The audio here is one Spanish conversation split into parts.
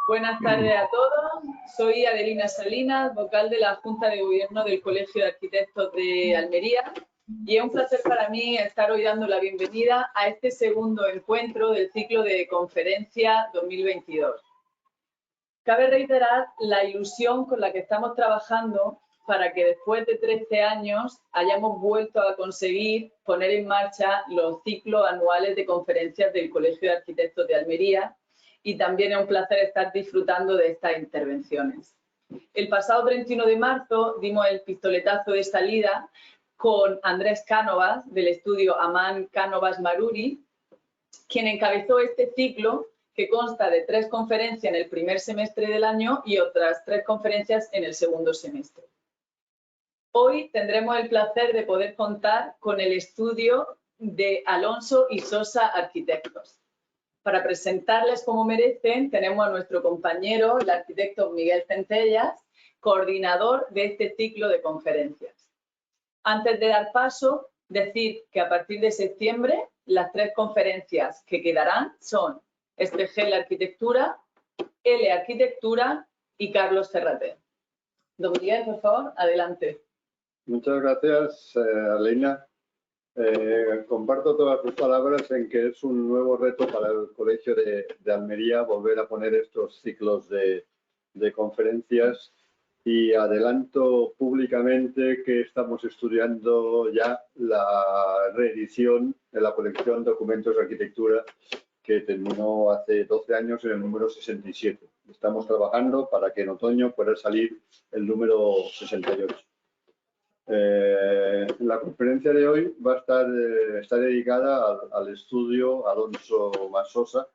Buenas tardes a todos. Soy Adelina Salinas, vocal de la Junta de Gobierno del Colegio de Arquitectos de Almería, y es un placer para mí estar hoy dando la bienvenida a este segundo encuentro del ciclo de conferencia 2022. Cabe reiterar la ilusión con la que estamos trabajando para que después de 13 años hayamos vuelto a conseguir poner en marcha los ciclos anuales de conferencias del Colegio de Arquitectos de Almería, y también es un placer estar disfrutando de estas intervenciones. El pasado 31 de marzo dimos el pistoletazo de salida con Andrés Cánovas, del estudio Amán Cánovas Maruri, quien encabezó este ciclo que consta de 3 conferencias en el primer semestre del año y otras 3 conferencias en el segundo semestre. Hoy tendremos el placer de poder contar con el estudio de Alonso y Sosa Arquitectos. Para presentarles como merecen, tenemos a nuestro compañero, el arquitecto Miguel Centellas, coordinador de este ciclo de conferencias. Antes de dar paso, decir que a partir de septiembre, las 3 conferencias que quedarán son Espejel Arquitectura, L Arquitectura y Carlos Ferrater. Don Miguel, por favor, adelante. Muchas gracias, Aleina. Comparto todas tus palabras en que es un nuevo reto para el Colegio de Almería volver a poner estos ciclos de conferencias, y adelanto públicamente que estamos estudiando ya la reedición de la colección Documentos de Arquitectura, que terminó hace 12 años en el número 67. Estamos trabajando para que en otoño pueda salir el número 68. La conferencia de hoy va a está dedicada al estudio Alonso más Sosa,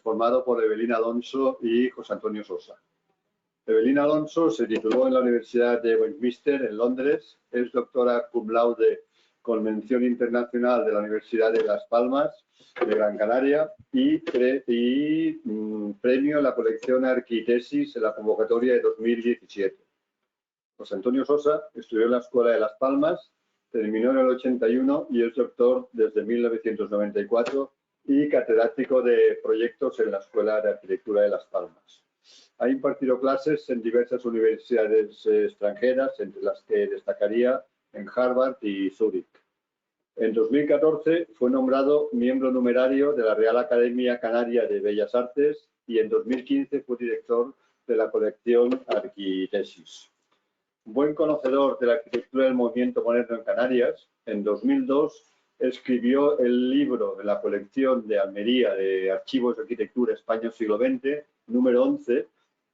formado por Evelina Alonso y José Antonio Sosa. Evelina Alonso se tituló en la Universidad de Westminster, en Londres, es doctora cum laude con mención internacional de la Universidad de Las Palmas, de Gran Canaria, y premio en la colección Arquitesis en la convocatoria de 2017. José Antonio Sosa estudió en la Escuela de Las Palmas, terminó en el 81 y es doctor desde 1994 y catedrático de proyectos en la Escuela de Arquitectura de Las Palmas. Ha impartido clases en diversas universidades extranjeras, entre las que destacaría en Harvard y Zúrich. En 2014 fue nombrado miembro numerario de la Real Academia Canaria de Bellas Artes y en 2015 fue director de la colección Arquitesis. Buen conocedor de la arquitectura del movimiento moderno en Canarias, en 2002 escribió el libro de la colección de Almería de Archivos de Arquitectura España siglo XX, número 11,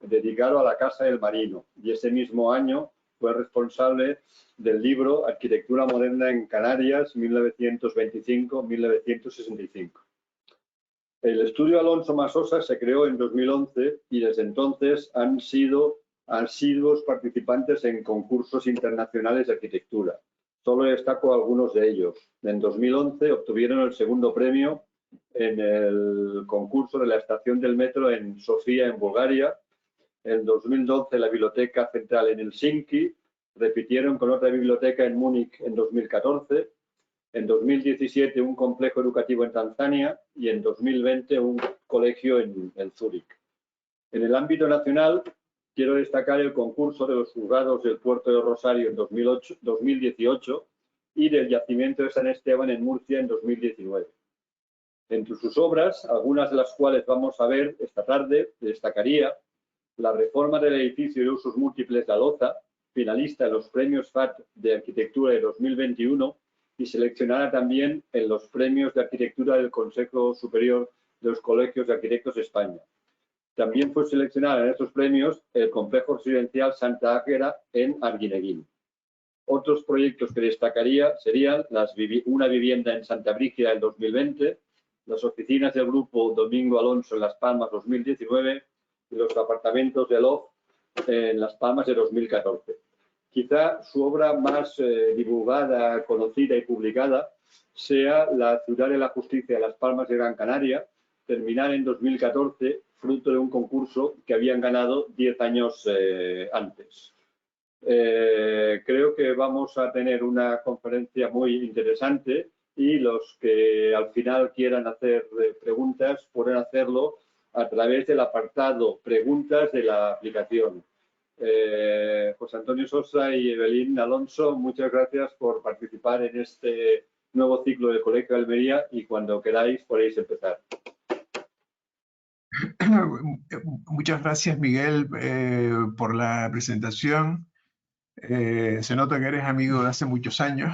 dedicado a la Casa del Marino, y ese mismo año fue responsable del libro Arquitectura Moderna en Canarias, 1925-1965. El estudio Alonso más Sosa se creó en 2011 y desde entonces han sido asiduos participantes en concursos internacionales de arquitectura. Solo destaco algunos de ellos. En 2011 obtuvieron el segundo premio en el concurso de la estación del metro en Sofía, en Bulgaria. En 2012 la Biblioteca Central en Helsinki. Repitieron con otra biblioteca en Múnich en 2014. En 2017 un complejo educativo en Tanzania y en 2020 un colegio en Zúrich. En el ámbito nacional, quiero destacar el concurso de los juzgados del Puerto de Rosario en 2018 y del Yacimiento de San Esteban en Murcia en 2019. Entre sus obras, algunas de las cuales vamos a ver esta tarde, destacaría la reforma del edificio de usos múltiples de Aloza, finalista en los premios FAT de Arquitectura de 2021 y seleccionada también en los premios de Arquitectura del Consejo Superior de los Colegios de Arquitectos de España. También fue seleccionada en estos premios el complejo residencial Santa Águeda en Arguineguín. Otros proyectos que destacaría serían una vivienda en Santa Brígida en 2020, las oficinas del Grupo Domingo Alonso en Las Palmas 2019 y los apartamentos de LOF en Las Palmas de 2014. Quizá su obra más divulgada, conocida y publicada sea La Ciudad de la Justicia de Las Palmas de Gran Canaria, terminada en 2014, fruto de un concurso que habían ganado 10 años antes. Creo que vamos a tener una conferencia muy interesante y los que al final quieran hacer preguntas pueden hacerlo a través del apartado Preguntas de la aplicación. José Antonio Sosa y Evelyn Alonso, muchas gracias por participar en este nuevo ciclo del Colegio de Almería y cuando queráis podéis empezar. Muchas gracias, Miguel, por la presentación. Se nota que eres amigo de hace muchos años,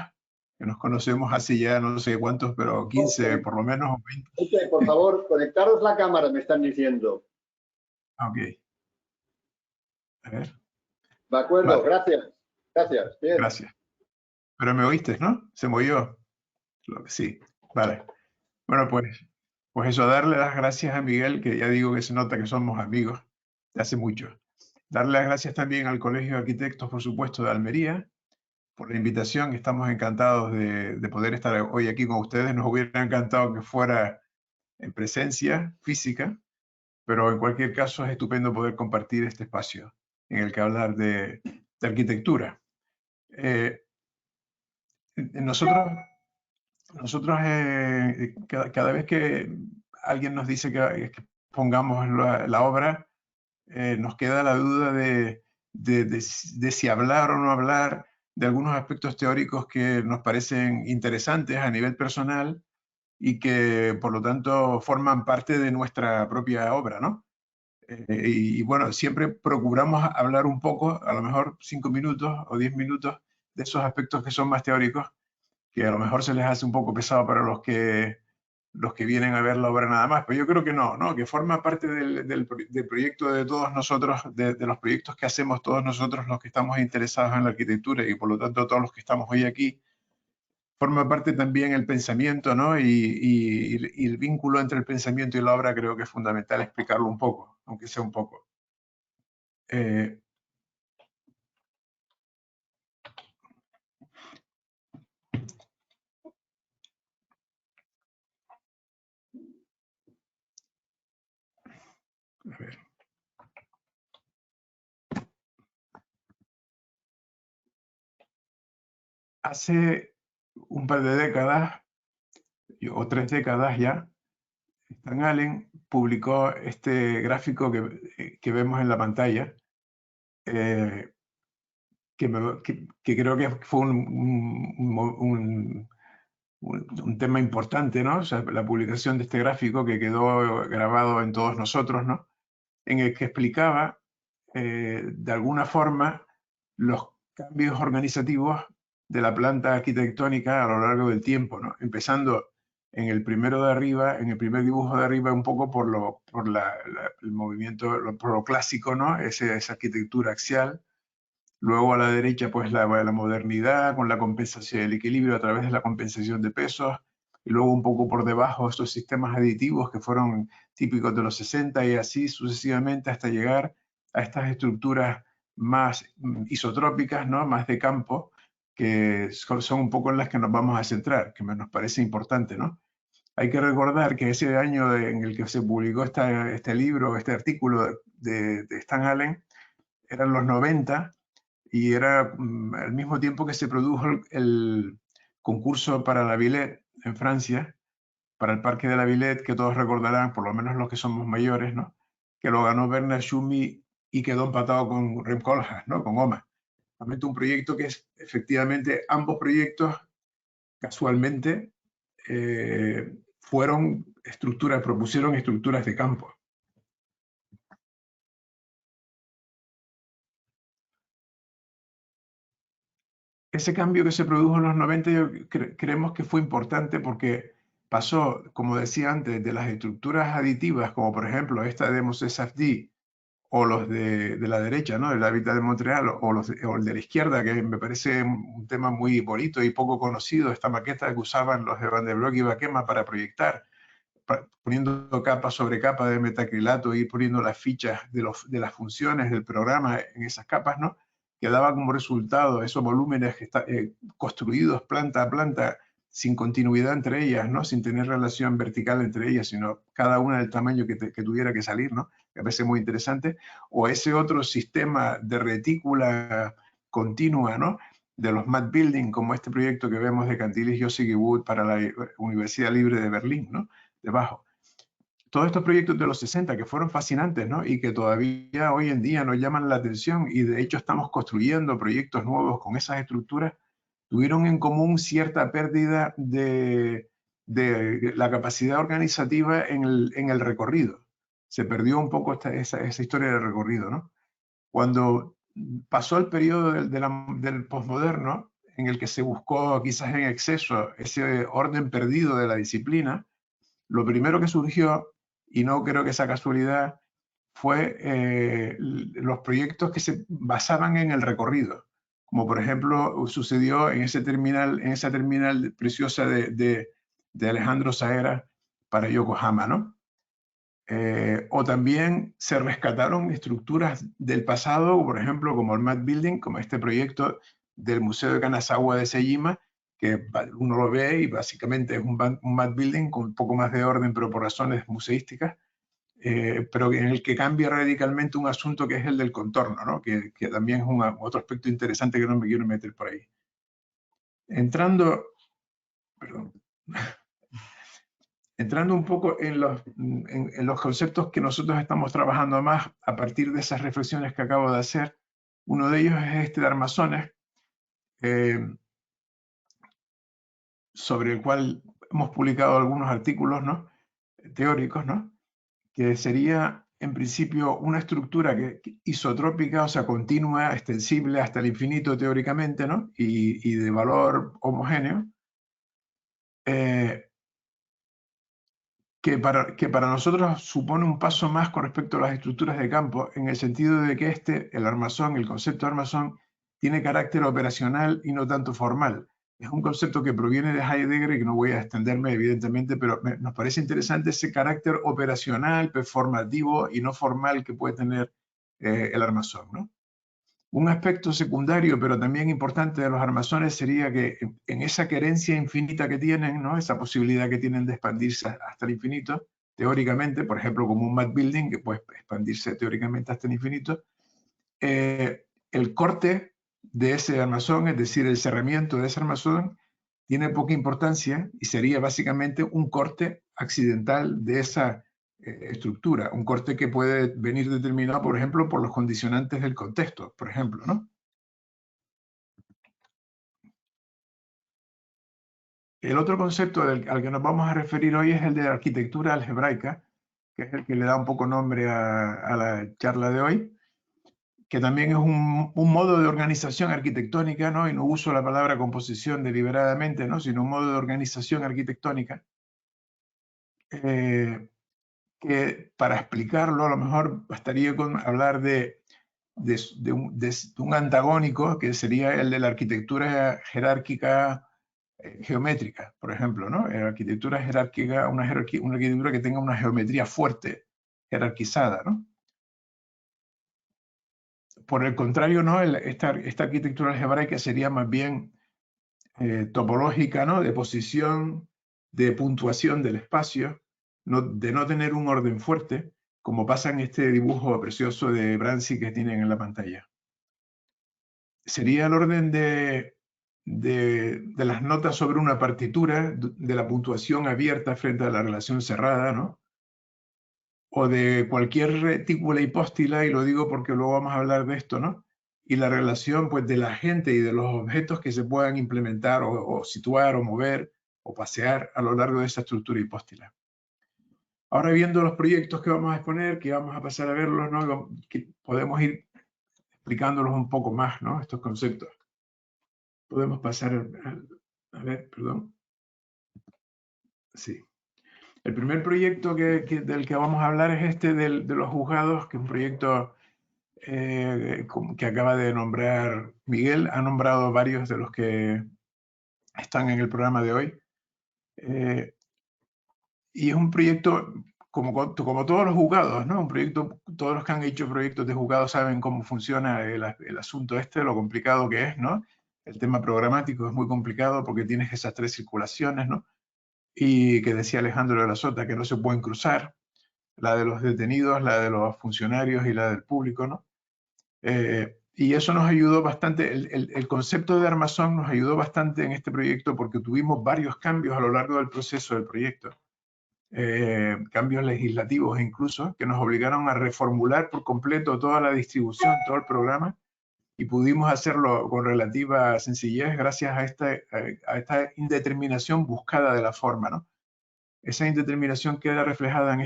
que nos conocemos hace ya no sé cuántos, pero 15 por lo menos, o 20. Okay, por favor, conectaros la cámara, me están diciendo. Ok. A ver. De acuerdo, Vale. gracias. Gracias, bien. Gracias. Pero me oíste, ¿no? ¿Se movió? Sí, vale. Bueno, pues eso, darle las gracias a Miguel, que ya digo que se nota que somos amigos de hace mucho. Darle las gracias también al Colegio de Arquitectos, por supuesto, de Almería, por la invitación. Estamos encantados de poder estar hoy aquí con ustedes. Nos hubiera encantado que fuera en presencia física, pero en cualquier caso es estupendo poder compartir este espacio en el que hablar de arquitectura. Nosotros cada vez que alguien nos dice que pongamos la obra, nos queda la duda de si hablar o no hablar de algunos aspectos teóricos que nos parecen interesantes a nivel personal y que por lo tanto forman parte de nuestra propia obra, ¿no? Y bueno, siempre procuramos hablar un poco, a lo mejor 5 minutos o 10 minutos, de esos aspectos que son más teóricos, que a lo mejor se les hace un poco pesado para los que vienen a ver la obra nada más, pero yo creo que no, que forma parte del proyecto de todos nosotros, de los proyectos que hacemos todos nosotros los que estamos interesados en la arquitectura y por lo tanto todos los que estamos hoy aquí, forma parte también el pensamiento, ¿no? Y el vínculo entre el pensamiento y la obra creo que es fundamental explicarlo un poco, aunque sea un poco. A ver. Hace un par de décadas, o 3 décadas ya, Stan Allen publicó este gráfico que vemos en la pantalla, que creo que fue un tema importante, ¿no? O sea, la publicación de este gráfico que quedó grabado en todos nosotros, ¿no? En el que explicaba, de alguna forma, los cambios organizativos de la planta arquitectónica a lo largo del tiempo, ¿no? Empezando en el primero de arriba, en el primer dibujo de arriba, un poco por el movimiento, por lo clásico, ¿no? Esa arquitectura axial. Luego a la derecha, pues la modernidad con la compensación, el equilibrio a través de la compensación de pesos. Y luego un poco por debajo estos sistemas aditivos que fueron típicos de los 60 y así sucesivamente hasta llegar a estas estructuras más isotrópicas, ¿no? Más de campo, que son un poco en las que nos vamos a centrar, que nos parece importante, ¿no? Hay que recordar que ese año en el que se publicó este libro, este artículo de Stan Allen, eran los 90 y era al mismo tiempo que se produjo el concurso para la Villette en Francia, para el Parque de la Villette, que todos recordarán, por lo menos los que somos mayores, ¿no? Que lo ganó Bernard Tschumi y quedó empatado con Rem Koolhaas, ¿no? Con OMA. Realmente un proyecto que es efectivamente, ambos proyectos casualmente propusieron estructuras de campo. Ese cambio que se produjo en los 90 creemos que fue importante porque pasó, como decía antes, de las estructuras aditivas, como por ejemplo esta de Moses Safdie, o los de la derecha, ¿no? El Hábitat de Montreal, o el de la izquierda, que me parece un tema muy bonito y poco conocido, esta maqueta que usaban los de Van der Broek y Bakema para proyectar, poniendo capa sobre capa de metacrilato y poniendo las fichas de las funciones del programa en esas capas, ¿no? Que daba como resultado esos volúmenes que construidos planta a planta, sin continuidad entre ellas, ¿no? Sin tener relación vertical entre ellas, sino cada una del tamaño que tuviera que salir, ¿no? Me parece muy interesante. O ese otro sistema de retícula continua, ¿no? De los Math Building, como este proyecto que vemos de Cantilis Jossig y Wood para la Universidad Libre de Berlín, ¿no? Debajo. todos estos proyectos de los 60 que fueron fascinantes, ¿no? Y que todavía hoy en día nos llaman la atención, y de hecho estamos construyendo proyectos nuevos con esas estructuras, tuvieron en común cierta pérdida de la capacidad organizativa en el recorrido. Se perdió un poco esa historia del recorrido, ¿no? Cuando pasó el periodo del posmoderno, en el que se buscó quizás en exceso ese orden perdido de la disciplina, lo primero que surgió, y no creo que sea casualidad, fue los proyectos que se basaban en el recorrido, como por ejemplo sucedió en esa terminal preciosa de Alejandro Saera para Yokohama, ¿no? O también se rescataron estructuras del pasado, por ejemplo, como el Mad Building, como este proyecto del Museo de Kanazawa de Sejima, que uno lo ve y básicamente es un Mad Building con un poco más de orden, pero por razones museísticas, pero en el que cambia radicalmente un asunto que es el del contorno, ¿no? que también es otro aspecto interesante que no me quiero meter por ahí. Entrando un poco en los conceptos que nosotros estamos trabajando más a partir de esas reflexiones que acabo de hacer, uno de ellos es este de armazones, sobre el cual hemos publicado algunos artículos, ¿no? Teóricos, ¿no? Que sería en principio una estructura isotrópica, o sea, continua, extensible hasta el infinito teóricamente, ¿no? Y de valor homogéneo, que para nosotros supone un paso más con respecto a las estructuras de campo, en el sentido de que el armazón, el concepto de armazón, tiene carácter operacional y no tanto formal. Es un concepto que proviene de Heidegger y que no voy a extenderme evidentemente, pero nos parece interesante ese carácter operacional, performativo y no formal que puede tener el armazón, ¿no? Un aspecto secundario, pero también importante de los armazones sería que en esa querencia infinita que tienen, ¿no? Esa posibilidad que tienen de expandirse hasta el infinito, teóricamente, por ejemplo, como un Mad Building, que puede expandirse teóricamente hasta el infinito, el corte de ese armazón, es decir, el cerramiento de ese armazón, tiene poca importancia y sería básicamente un corte accidental de esa estructura, un corte que puede venir determinado, por ejemplo, por los condicionantes del contexto, por ejemplo, ¿no? El otro concepto al que nos vamos a referir hoy es el de la arquitectura algebraica, que es el que le da un poco nombre a la charla de hoy, que también es un modo de organización arquitectónica, ¿no? Y no uso la palabra composición deliberadamente, ¿no? Sino un modo de organización arquitectónica, que para explicarlo a lo mejor bastaría con hablar de un antagónico, que sería el de la arquitectura jerárquica geométrica, por ejemplo, ¿no? La arquitectura jerárquica, una arquitectura que tenga una geometría fuerte, jerarquizada, ¿no? Por el contrario, ¿no? Esta arquitectura algebraica sería más bien topológica, ¿no? De posición, de puntuación del espacio, de no tener un orden fuerte, como pasa en este dibujo precioso de Brancy que tienen en la pantalla. Sería el orden de las notas sobre una partitura, de la puntuación abierta frente a la relación cerrada, ¿no? O de cualquier retícula hipóstila, y lo digo porque luego vamos a hablar de esto, ¿no? Y la relación, pues, de la gente y de los objetos que se puedan implementar o situar o mover o pasear a lo largo de esa estructura hipóstila. Ahora, viendo los proyectos que vamos a exponer, que vamos a pasar a verlos, ¿no? Que podemos ir explicándolos un poco más, ¿no? Estos conceptos. Podemos pasar a ver, perdón. Sí. El primer proyecto del que vamos a hablar es este de los juzgados, que es un proyecto que acaba de nombrar Miguel. Ha nombrado varios de los que están en el programa de hoy. Y es un proyecto, como todos los juzgados, ¿no? Un proyecto, todos los que han hecho proyectos de juzgados saben cómo funciona el asunto lo complicado que es, ¿no? El tema programático es muy complicado porque tienes esas tres circulaciones, ¿no? Y que decía Alejandro de la Sota, que no se pueden cruzar, la de los detenidos, la de los funcionarios y la del público, ¿no? Y eso nos ayudó bastante, el concepto de armazón nos ayudó bastante en este proyecto porque tuvimos varios cambios a lo largo del proceso del proyecto. cambios legislativos incluso, que nos obligaron a reformular por completo toda la distribución, todo el programa, y pudimos hacerlo con relativa sencillez gracias a esta indeterminación buscada de la forma, ¿no? Esa indeterminación queda reflejada en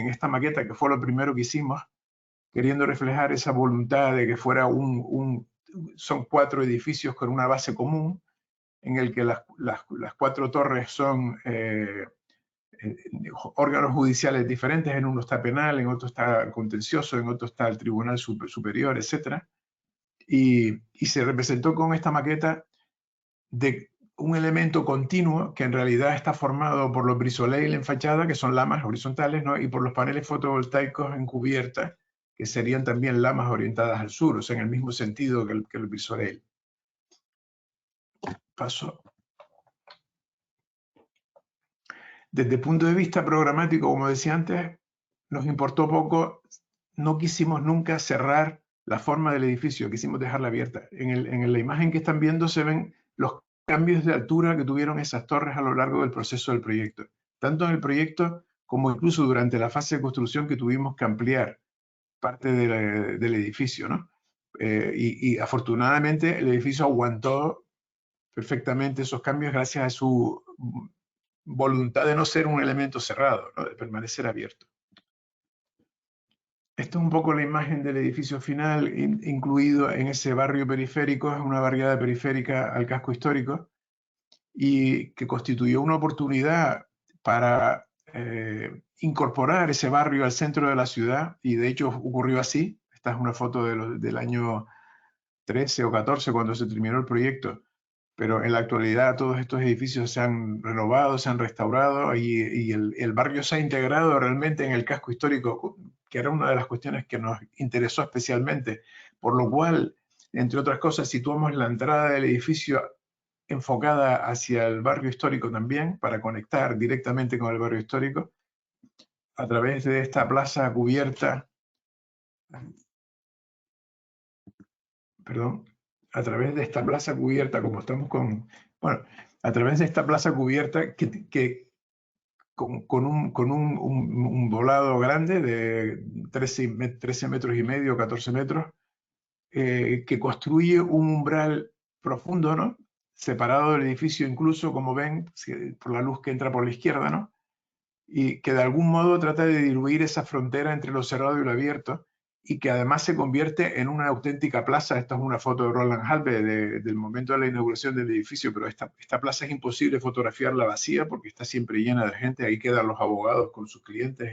esta maqueta, que fue lo primero que hicimos, queriendo reflejar esa voluntad de que fuera son 4 edificios con una base común, en el que las 4 torres son órganos judiciales diferentes. En uno está penal, en otro está contencioso, en otro está el Tribunal Superior, etc. Y se representó con esta maqueta de un elemento continuo que en realidad está formado por los brisoleil en fachada, que son lamas horizontales, ¿no? Y por los paneles fotovoltaicos en cubierta, que serían también lamas orientadas al sur, o sea, en el mismo sentido que el brisoleil. Paso. Desde el punto de vista programático, como decía antes, nos importó poco, no quisimos nunca cerrar la forma del edificio, quisimos dejarla abierta. En la imagen que están viendo se ven los cambios de altura que tuvieron esas torres a lo largo del proceso del proyecto, tanto en el proyecto como incluso durante la fase de construcción, que tuvimos que ampliar parte del edificio, ¿no? Y afortunadamente el edificio aguantó perfectamente esos cambios gracias a su voluntad de no ser un elemento cerrado, ¿no? De permanecer abierto. Esta es un poco la imagen del edificio final, incluido en ese barrio periférico, es una barriada periférica al casco histórico, y que constituyó una oportunidad para incorporar ese barrio al centro de la ciudad, y de hecho ocurrió así. Esta es una foto del año 13 o 14, cuando se terminó el proyecto. Pero en la actualidad todos estos edificios se han renovado, se han restaurado, y el barrio se ha integrado realmente en el casco histórico, que era una de las cuestiones que nos interesó especialmente, por lo cual, entre otras cosas, situamos la entrada del edificio enfocada hacia el barrio histórico también, para conectar directamente con el barrio histórico, a través de esta plaza cubierta, perdón, a través de esta plaza cubierta, como estamos bueno, a través de esta plaza cubierta con un volado grande de 13 metros y medio, 14 metros, que construye un umbral profundo, ¿no? Separado del edificio, incluso, como ven, por la luz que entra por la izquierda, ¿no? Y que de algún modo trata de diluir esa frontera entre lo cerrado y lo abierto, y que además se convierte en una auténtica plaza. Esta es una foto de Roland Halbe del momento de la inauguración del edificio, pero esta plaza es imposible fotografiarla vacía porque está siempre llena de gente. Ahí quedan los abogados con sus clientes,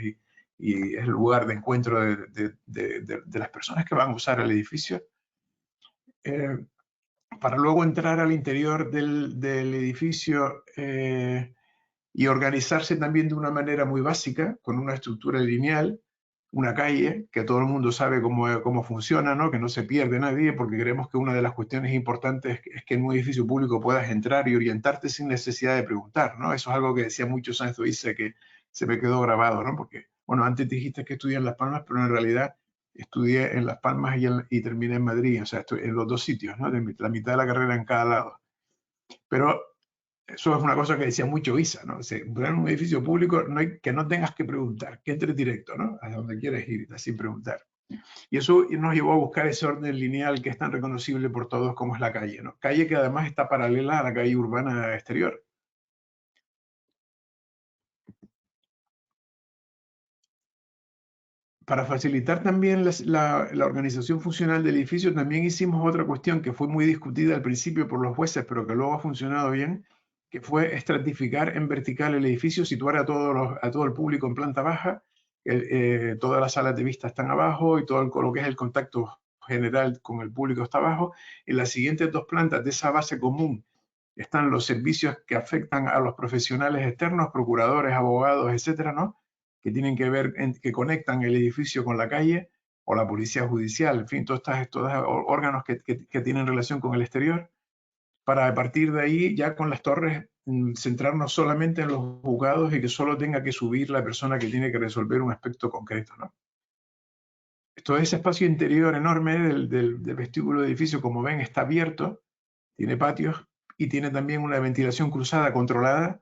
y es el lugar de encuentro de las personas que van a usar el edificio. Para luego entrar al interior del edificio y organizarse también de una manera muy básica, con una estructura lineal, una calle, que todo el mundo sabe cómo funciona, ¿no? Que no se pierde nadie, porque creemos que una de las cuestiones importantes es que en un edificio público puedas entrar y orientarte sin necesidad de preguntar, ¿no? Eso es algo que decía mucho Sanz-Oise, que se me quedó grabado, ¿no? Porque, bueno, antes dijiste que estudié en Las Palmas, pero en realidad estudié en Las Palmas y terminé en Madrid, o sea, estoy en los dos sitios, ¿no? La mitad de la carrera en cada lado. Pero eso es una cosa que decía mucho Isa, ¿no? O sea, en un edificio público que no tengas que preguntar, que entres directo, ¿no? A donde quieres ir, sin preguntar. Y eso nos llevó a buscar ese orden lineal que es tan reconocible por todos como es la calle, ¿no? Calle que además está paralela a la calle urbana exterior. Para facilitar también la organización funcional del edificio, también hicimos otra cuestión que fue muy discutida al principio por los jueces, pero que luego ha funcionado bien, que fue estratificar en vertical el edificio, situar a todo el público en planta baja. Todas las salas de vista están abajo, y todo lo que es el contacto general con el público está abajo. En las siguientes 2 plantas de esa base común están los servicios que afectan a los profesionales externos, procuradores, abogados, etcétera, ¿no? Que tienen que ver, que conectan el edificio con la calle, o la policía judicial, en fin, todos estos órganos que tienen relación con el exterior, para a partir de ahí, ya con las torres, centrarnos solamente en los juzgados, y que solo tenga que subir la persona que tiene que resolver un aspecto concreto, ¿no? Todo ese espacio interior enorme del vestíbulo del edificio, como ven, está abierto, tiene patios, y tiene también una ventilación cruzada controlada,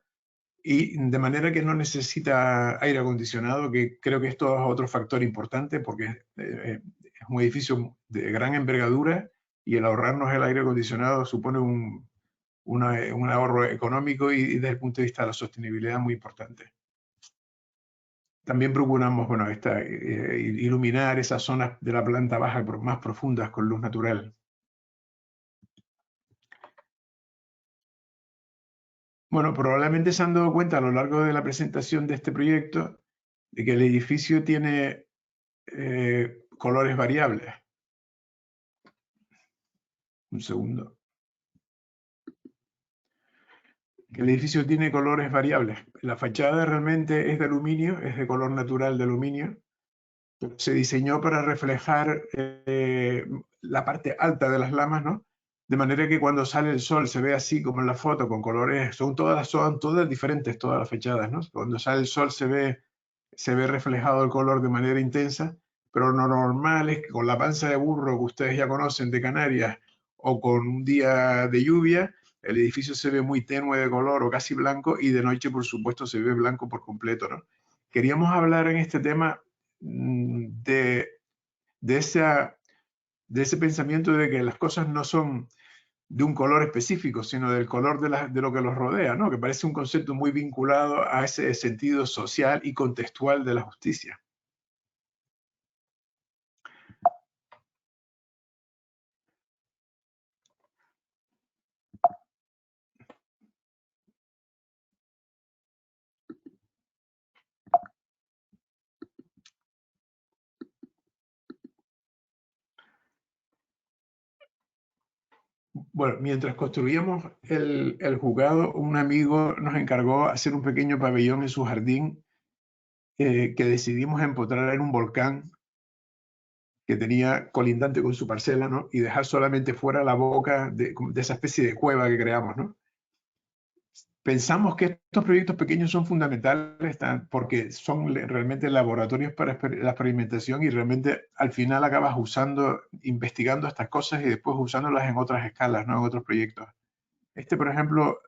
y de manera que no necesita aire acondicionado, que creo que esto es otro factor importante porque es un edificio de gran envergadura y el ahorrarnos el aire acondicionado supone un ahorro económico y desde el punto de vista de la sostenibilidad muy importante. También procuramos, bueno, iluminar esas zonas de la planta baja más profundas con luz natural. Bueno, probablemente se han dado cuenta a lo largo de la presentación de este proyecto de que el edificio tiene colores variables. Un segundo. Que el edificio tiene colores variables. La fachada realmente es de aluminio, es de color natural de aluminio. Se diseñó para reflejar la parte alta de las lamas, ¿no? De manera que cuando sale el sol se ve así como en la foto, con colores, son todas diferentes, todas las fachadas, ¿no? Cuando sale el sol se ve reflejado el color de manera intensa, pero lo normal es que con la panza de burro que ustedes ya conocen de Canarias o con un día de lluvia, el edificio se ve muy tenue de color o casi blanco y de noche, por supuesto, se ve blanco por completo, ¿no? Queríamos hablar en este tema de ese pensamiento de que las cosas no son de un color específico, sino del color de lo que los rodea, ¿no? Que parece un concepto muy vinculado a ese sentido social y contextual de la justicia. Bueno, mientras construíamos el juzgado, un amigo nos encargó hacer un pequeño pabellón en su jardín que decidimos empotrar en un volcán que tenía colindante con su parcela, ¿no? Y dejar solamente fuera la boca de esa especie de cueva que creamos, ¿no? Pensamos que estos proyectos pequeños son fundamentales porque son realmente laboratorios para la experimentación y realmente al final acabas investigando estas cosas y después usándolas en otras escalas, ¿no? En otros proyectos. Este, por ejemplo,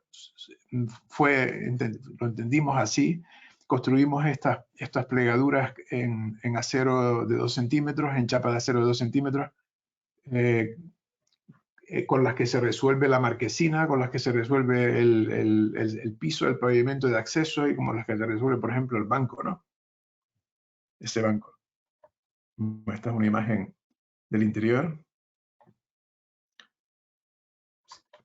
lo entendimos así. Construimos estas plegaduras en acero de 2 centímetros, en chapa de acero de 2 centímetros, con las que se resuelve la marquesina, con las que se resuelve el piso, el pavimento de acceso y como las que se resuelve, por ejemplo, el banco, ¿no? Ese banco. Esta es una imagen del interior.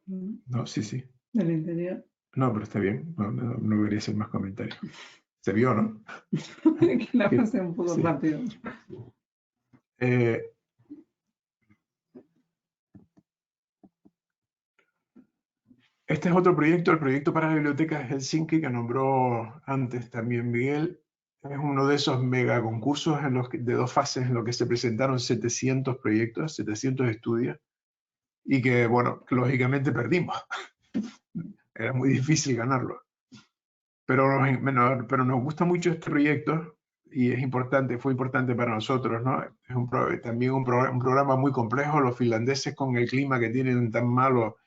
No, sí. Del interior. No, pero está bien. No debería ser más comentarios. Se vio, ¿no? La pasé un poco rápido. Este es otro proyecto, el proyecto para la biblioteca de Helsinki, que nombró antes también Miguel. Es uno de esos mega concursos de 2 fases en los que se presentaron 700 proyectos, 700 estudios, y que, bueno, lógicamente perdimos. Era muy difícil ganarlo. Pero nos gusta mucho este proyecto y fue importante para nosotros, ¿no? Es también un programa muy complejo. Los finlandeses, con el clima que tienen tan malo,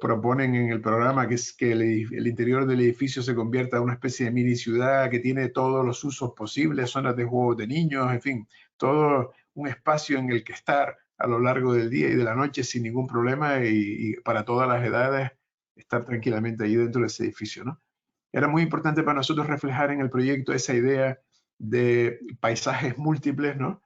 proponen en el programa que el interior del edificio se convierta en una especie de mini ciudad que tiene todos los usos posibles, zonas de juegos de niños, en fin, todo un espacio en el que estar a lo largo del día y de la noche sin ningún problema y para todas las edades estar tranquilamente ahí dentro de ese edificio, ¿no? Era muy importante para nosotros reflejar en el proyecto esa idea de paisajes múltiples, ¿no?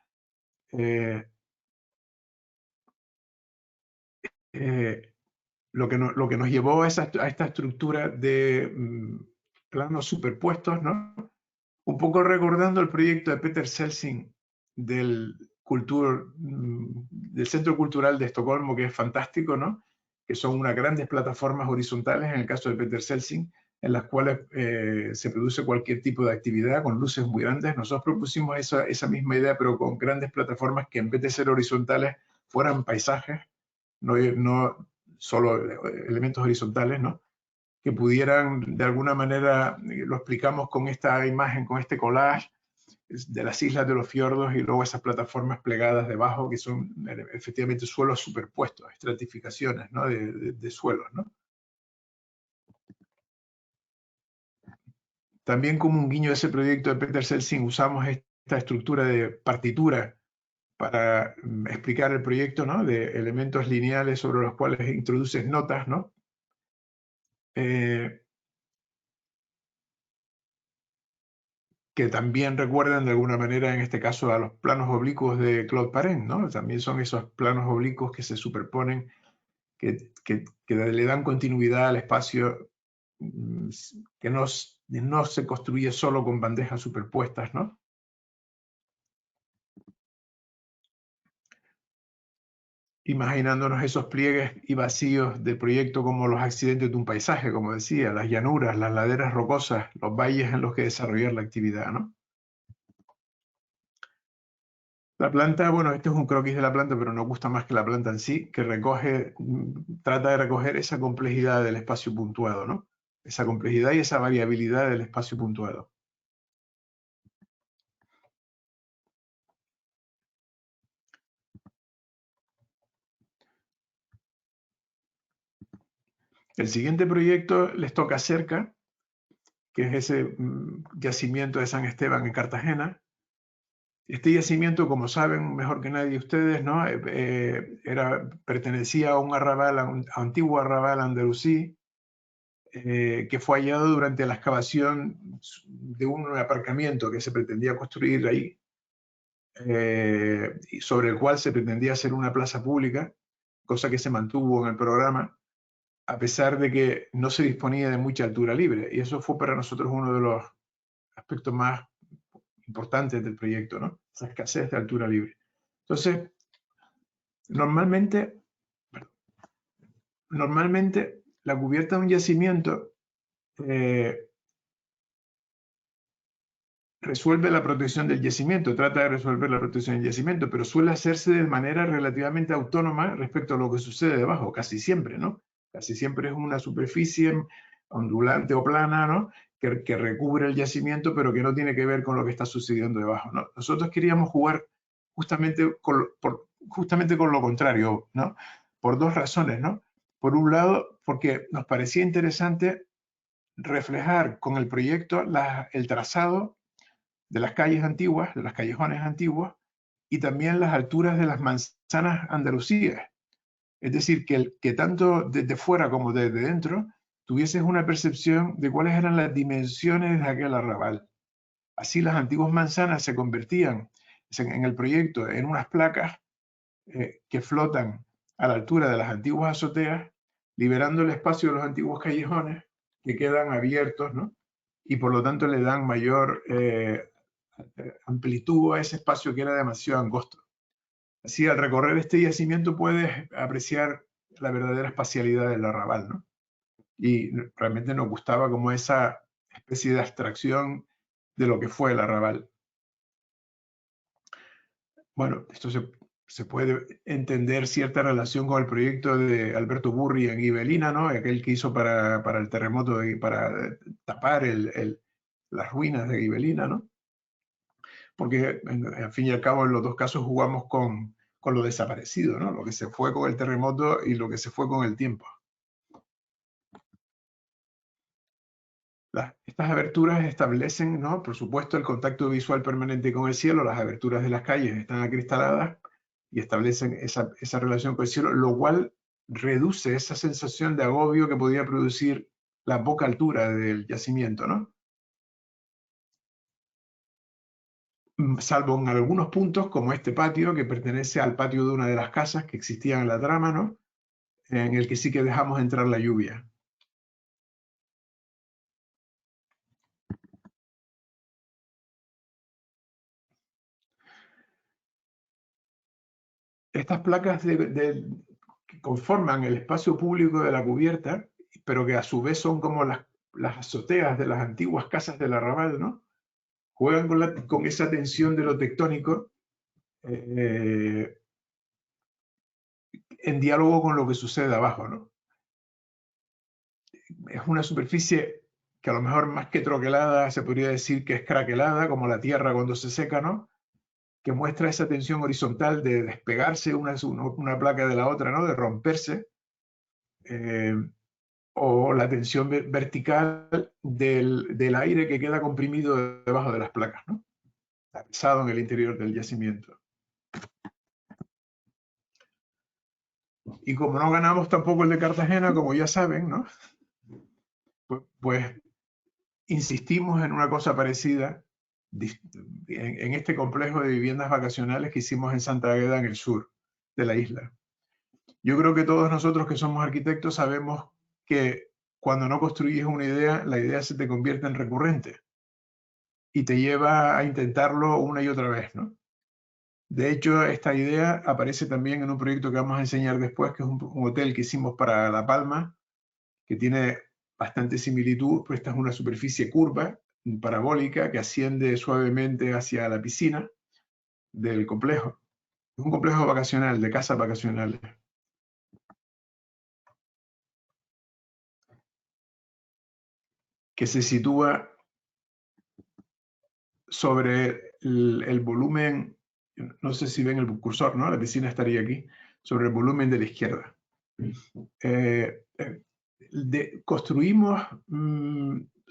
Lo que nos llevó a esta estructura de planos superpuestos, ¿no? Un poco recordando el proyecto de Peter Celsing del Centro Cultural de Estocolmo, que es fantástico, ¿no? Que son unas grandes plataformas horizontales, en el caso de Peter Celsing, en las cuales se produce cualquier tipo de actividad con luces muy grandes. Nosotros propusimos esa misma idea, pero con grandes plataformas que en vez de ser horizontales fueran paisajes, no solo elementos horizontales, ¿no? Que pudieran, de alguna manera, lo explicamos con esta imagen, con este collage de las islas de los fiordos y luego esas plataformas plegadas debajo que son efectivamente suelos superpuestos, estratificaciones, ¿no? de suelos, ¿no? También como un guiño de ese proyecto de Peter Selsing usamos esta estructura de partitura para explicar el proyecto, ¿no? De elementos lineales sobre los cuales introduces notas, ¿no? Que también recuerdan de alguna manera, en este caso, a los planos oblicuos de Claude Parent, ¿no? También son esos planos oblicuos que se superponen, que le dan continuidad al espacio, que no se construye solo con bandejas superpuestas, ¿no? Imaginándonos esos pliegues y vacíos del proyecto como los accidentes de un paisaje, como decía, las llanuras, las laderas rocosas, los valles en los que desarrollar la actividad, ¿no? La planta, bueno, este es un croquis de la planta, pero nos gusta más que la planta en sí, que trata de recoger esa complejidad del espacio puntuado, ¿no? Esa complejidad y esa variabilidad del espacio puntuado. El siguiente proyecto les toca cerca, que es ese yacimiento de San Esteban en Cartagena. Este yacimiento, como saben mejor que nadie ustedes, ¿no? Pertenecía a un arrabal, a un antiguo arrabal andalusí, que fue hallado durante la excavación de un aparcamiento que se pretendía construir ahí, y sobre el cual se pretendía hacer una plaza pública, cosa que se mantuvo en el programa, a pesar de que no se disponía de mucha altura libre. Y eso fue para nosotros uno de los aspectos más importantes del proyecto, ¿no? Esa escasez de altura libre. Entonces, normalmente la cubierta de un yacimiento resuelve la protección del yacimiento, trata de resolver la protección del yacimiento, pero suele hacerse de manera relativamente autónoma respecto a lo que sucede debajo, casi siempre, ¿no? Casi siempre es una superficie ondulante o plana, ¿no? Que recubre el yacimiento, pero que no tiene que ver con lo que está sucediendo debajo, ¿no? Nosotros queríamos jugar justamente con lo contrario, ¿no? Por dos razones, ¿no? Por un lado, porque nos parecía interesante reflejar con el proyecto el trazado de las calles antiguas, de las callejones antiguos, y también las alturas de las manzanas andalusíes. Es decir, que tanto desde fuera como desde dentro tuvieses una percepción de cuáles eran las dimensiones de aquel arrabal. Así las antiguas manzanas se convertían en el proyecto en unas placas que flotan a la altura de las antiguas azoteas, liberando el espacio de los antiguos callejones que quedan abiertos, ¿no? Y por lo tanto le dan mayor amplitud a ese espacio que era demasiado angosto. Así, al recorrer este yacimiento puedes apreciar la verdadera espacialidad del arrabal, ¿no? Y realmente nos gustaba como esa especie de abstracción de lo que fue el arrabal. Bueno, esto se puede entender cierta relación con el proyecto de Alberto Burri en Ibelina, ¿no? Aquel que hizo para el terremoto y para tapar las ruinas de Ibelina, ¿no? Porque al fin y al cabo en los dos casos jugamos con lo desaparecido, ¿no? Lo que se fue con el terremoto y lo que se fue con el tiempo. Estas aberturas establecen, ¿no? Por supuesto, el contacto visual permanente con el cielo. Las aberturas de las calles están acristaladas y establecen esa relación con el cielo, lo cual reduce esa sensación de agobio que podía producir la poca altura del yacimiento, ¿no? Salvo en algunos puntos, como este patio, que pertenece al patio de una de las casas que existían en la trama, ¿no? En el que sí que dejamos entrar la lluvia. Estas placas que conforman el espacio público de la cubierta, pero que a su vez son como las azoteas de las antiguas casas del arrabal, ¿no? Juegan con esa tensión de lo tectónico en diálogo con lo que sucede abajo, ¿no? Es una superficie que a lo mejor más que troquelada se podría decir que es craquelada, como la tierra cuando se seca, ¿no? Que muestra esa tensión horizontal de despegarse una placa de la otra, ¿no? De romperse. o la tensión vertical del aire que queda comprimido debajo de las placas, ¿no? Está pesado en el interior del yacimiento. Y como no ganamos tampoco el de Cartagena, como ya saben, ¿no? Pues insistimos en una cosa parecida en este complejo de viviendas vacacionales que hicimos en Santa Águeda, en el sur de la isla. Yo creo que todos nosotros que somos arquitectos sabemos que cuando no construyes una idea, la idea se te convierte en recurrente y te lleva a intentarlo una y otra vez, ¿no? De hecho, esta idea aparece también en un proyecto que vamos a enseñar después, que es un hotel que hicimos para La Palma, que tiene bastante similitud, pues esta es una superficie curva, parabólica, que asciende suavemente hacia la piscina del complejo. Es un complejo vacacional, de casas vacacionales. Que se sitúa sobre el volumen, no sé si ven el cursor, ¿no? La piscina estaría aquí, sobre el volumen de la izquierda. Construimos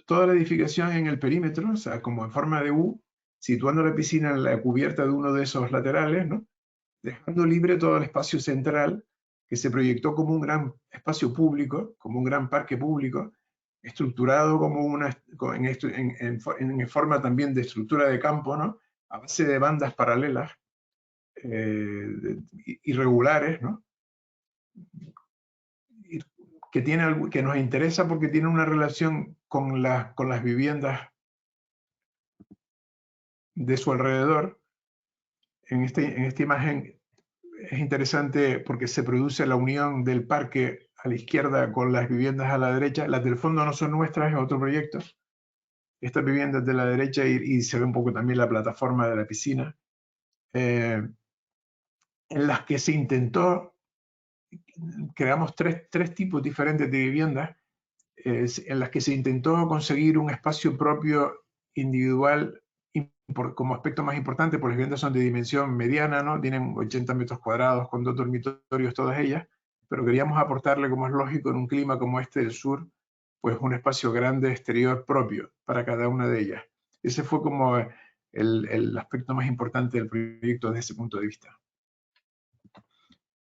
toda la edificación en el perímetro, o sea, como en forma de U, situando la piscina en la cubierta de uno de esos laterales, ¿no? Dejando libre todo el espacio central, que se proyectó como un gran espacio público, como un gran parque público, estructurado como en forma también de estructura de campo, ¿no? A base de bandas paralelas, irregulares, ¿no? Que nos interesa porque tiene una relación con las viviendas de su alrededor. En esta imagen es interesante porque se produce la unión del parque a la izquierda con las viviendas a la derecha. Las del fondo no son nuestras, es otro proyecto. Estas viviendas de la derecha y se ve un poco también la plataforma de la piscina, en las que se intentó, creamos tres tipos diferentes de viviendas, en las que se intentó conseguir un espacio propio individual como aspecto más importante, porque las viviendas son de dimensión mediana, ¿no? Tienen 80 metros cuadrados con 2 dormitorios todas ellas, pero queríamos aportarle, como es lógico, en un clima como este del sur, pues un espacio grande exterior propio para cada una de ellas. Ese fue como el aspecto más importante del proyecto desde ese punto de vista.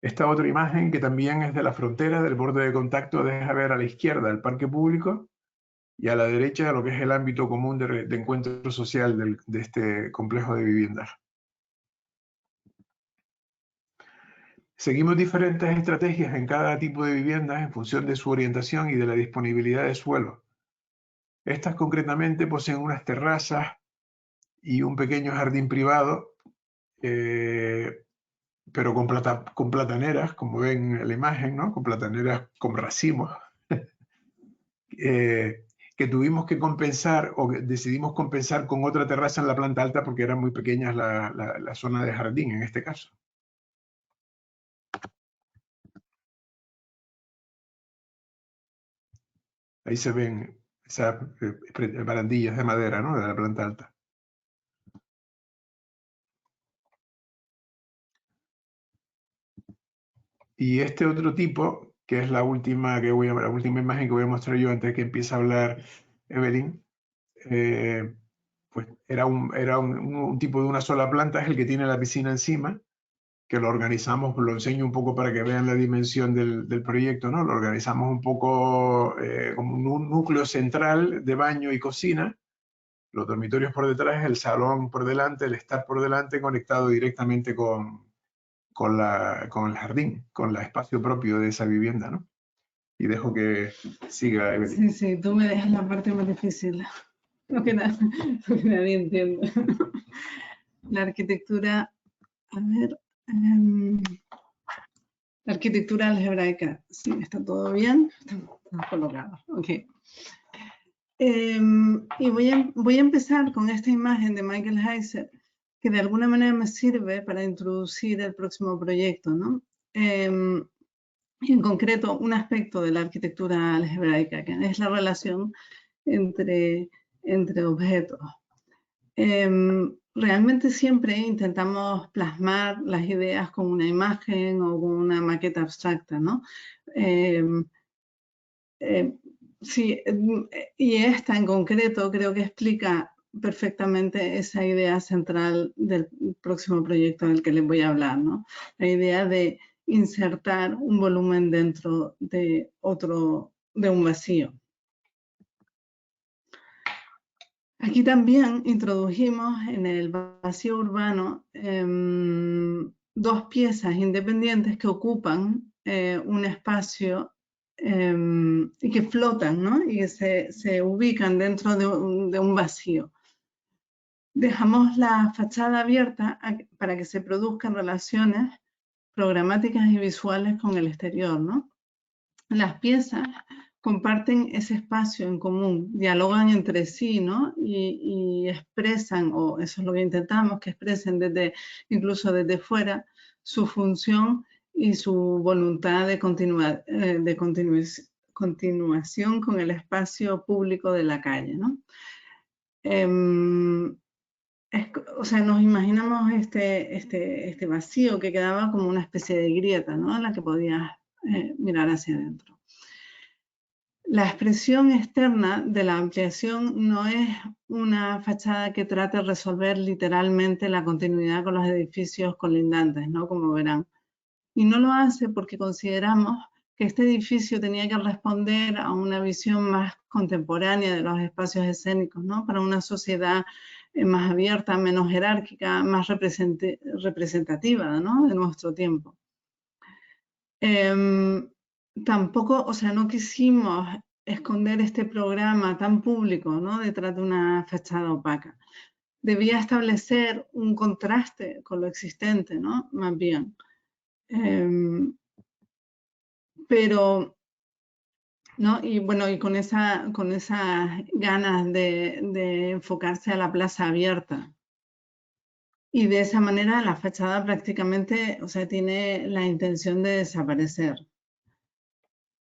Esta otra imagen, que también es de la frontera, del borde de contacto, deja ver a la izquierda el parque público y a la derecha lo que es el ámbito común de encuentro social de este complejo de viviendas. Seguimos diferentes estrategias en cada tipo de viviendas en función de su orientación y de la disponibilidad de suelo. Estas concretamente poseen unas terrazas y un pequeño jardín privado, pero con plataneras, como ven en la imagen, ¿no? Con plataneras con racimos, que tuvimos que compensar o decidimos compensar con otra terraza en la planta alta porque eran muy pequeñas la zona de jardín en este caso. Ahí se ven esas barandillas de madera, ¿no? De la planta alta. Y este otro tipo, que es la última imagen que voy a mostrar yo antes de que empiece a hablar Evelyn, pues era un tipo de una sola planta, es el que tiene la piscina encima, que lo organizamos, lo enseño un poco para que vean la dimensión del proyecto, ¿no? Lo organizamos un poco como un núcleo central de baño y cocina, los dormitorios por detrás, el salón por delante, el estar por delante, conectado directamente con el jardín, con el espacio propio de esa vivienda, ¿no? Y dejo que siga Evelyn. Sí, tú me dejas la parte más difícil, lo que nadie entiende. La arquitectura, a ver, la arquitectura algebraica, sí, está todo bien, está colocado, ok. Y voy a empezar con esta imagen de Michael Heiser, que de alguna manera me sirve para introducir el próximo proyecto, ¿no? En concreto, un aspecto de la arquitectura algebraica, que es la relación entre objetos. Realmente siempre intentamos plasmar las ideas con una imagen o con una maqueta abstracta, ¿no? sí, y esta en concreto creo que explica perfectamente esa idea central del próximo proyecto del que les voy a hablar, ¿no? La idea de insertar un volumen dentro de un vacío. Aquí también introdujimos en el vacío urbano dos piezas independientes que ocupan un espacio y que flotan, ¿no? Y que se ubican dentro de un vacío. Dejamos la fachada abierta para que se produzcan relaciones programáticas y visuales con el exterior, ¿no? Las piezas comparten ese espacio en común, dialogan entre sí, ¿no? Y expresan, o eso es lo que intentamos, que expresen incluso desde fuera, su función y su voluntad de continuación con el espacio público de la calle, ¿no? O sea, nos imaginamos este vacío que quedaba como una especie de grieta, ¿no? En la que podías mirar hacia adentro. La expresión externa de la ampliación no es una fachada que trate de resolver literalmente la continuidad con los edificios colindantes, ¿no? Como verán. Y no lo hace porque consideramos que este edificio tenía que responder a una visión más contemporánea de los espacios escénicos, ¿no? Para una sociedad más abierta, menos jerárquica, más representativa, ¿no? De nuestro tiempo. Tampoco, o sea, no quisimos esconder este programa tan público, ¿no? Detrás de una fachada opaca. Debía establecer un contraste con lo existente, ¿no? Más bien. Pero, ¿no? Y bueno, y con esas ganas de enfocarse a la plaza abierta. Y de esa manera la fachada prácticamente, o sea, tiene la intención de desaparecer.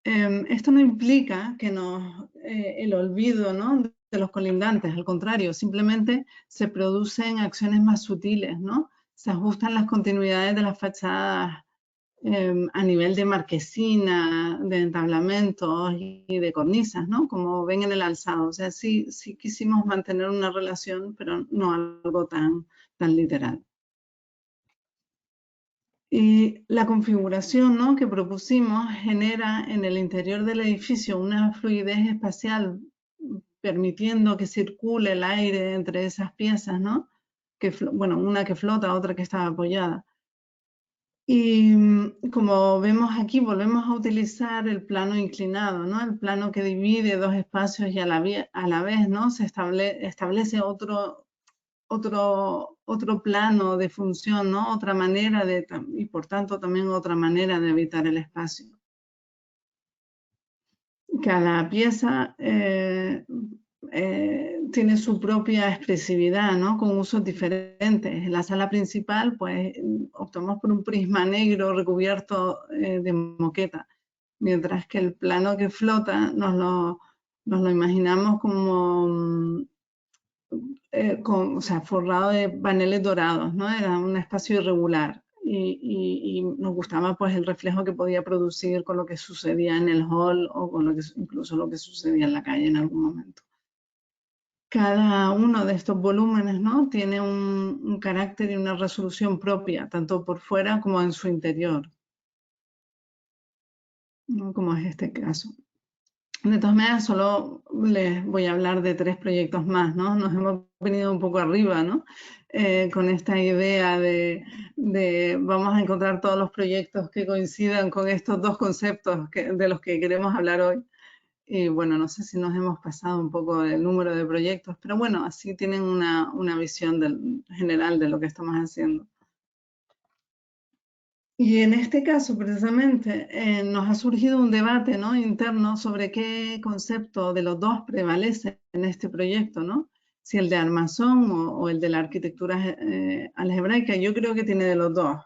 Esto no implica que el olvido, ¿no? de los colindantes, al contrario, simplemente se producen acciones más sutiles, ¿no? Se ajustan las continuidades de las fachadas a nivel de marquesina, de entablamentos y de cornisas, ¿no? Como ven en el alzado. O sea, sí quisimos mantener una relación, pero no algo tan literal. Y la configuración, ¿no? que propusimos genera en el interior del edificio una fluidez espacial, permitiendo que circule el aire entre esas piezas, ¿no? Bueno, una que flota, otra que está apoyada. Y como vemos aquí, volvemos a utilizar el plano inclinado, ¿no? El plano que divide dos espacios y a la vez, ¿no? Se establece otro plano de función, ¿no? Otra manera y por tanto también otra manera de habitar el espacio. Cada pieza tiene su propia expresividad, ¿no? Con usos diferentes. En la sala principal, pues, optamos por un prisma negro recubierto de moqueta, mientras que el plano que flota nos lo imaginamos como o sea, forrado de paneles dorados, ¿no? Era un espacio irregular y nos gustaba pues el reflejo que podía producir con lo que sucedía en el hall o con incluso lo que sucedía en la calle en algún momento. Cada uno de estos volúmenes, ¿no? tiene un carácter y una resolución propia, tanto por fuera como en su interior, ¿no? Como es este caso. De todas maneras, solo les voy a hablar de 3 proyectos más, ¿no? Nos hemos venido un poco arriba, ¿no? Con esta idea de vamos a encontrar todos los proyectos que coincidan con estos 2 conceptos de los que queremos hablar hoy. Y bueno, no sé si nos hemos pasado un poco el número de proyectos, pero bueno, así tienen una visión general de lo que estamos haciendo. Y en este caso, precisamente, nos ha surgido un debate, ¿no? interno sobre qué concepto de los dos prevalece en este proyecto, ¿no? Si el de armazón o el de la arquitectura algebraica. Yo creo que tiene de los dos.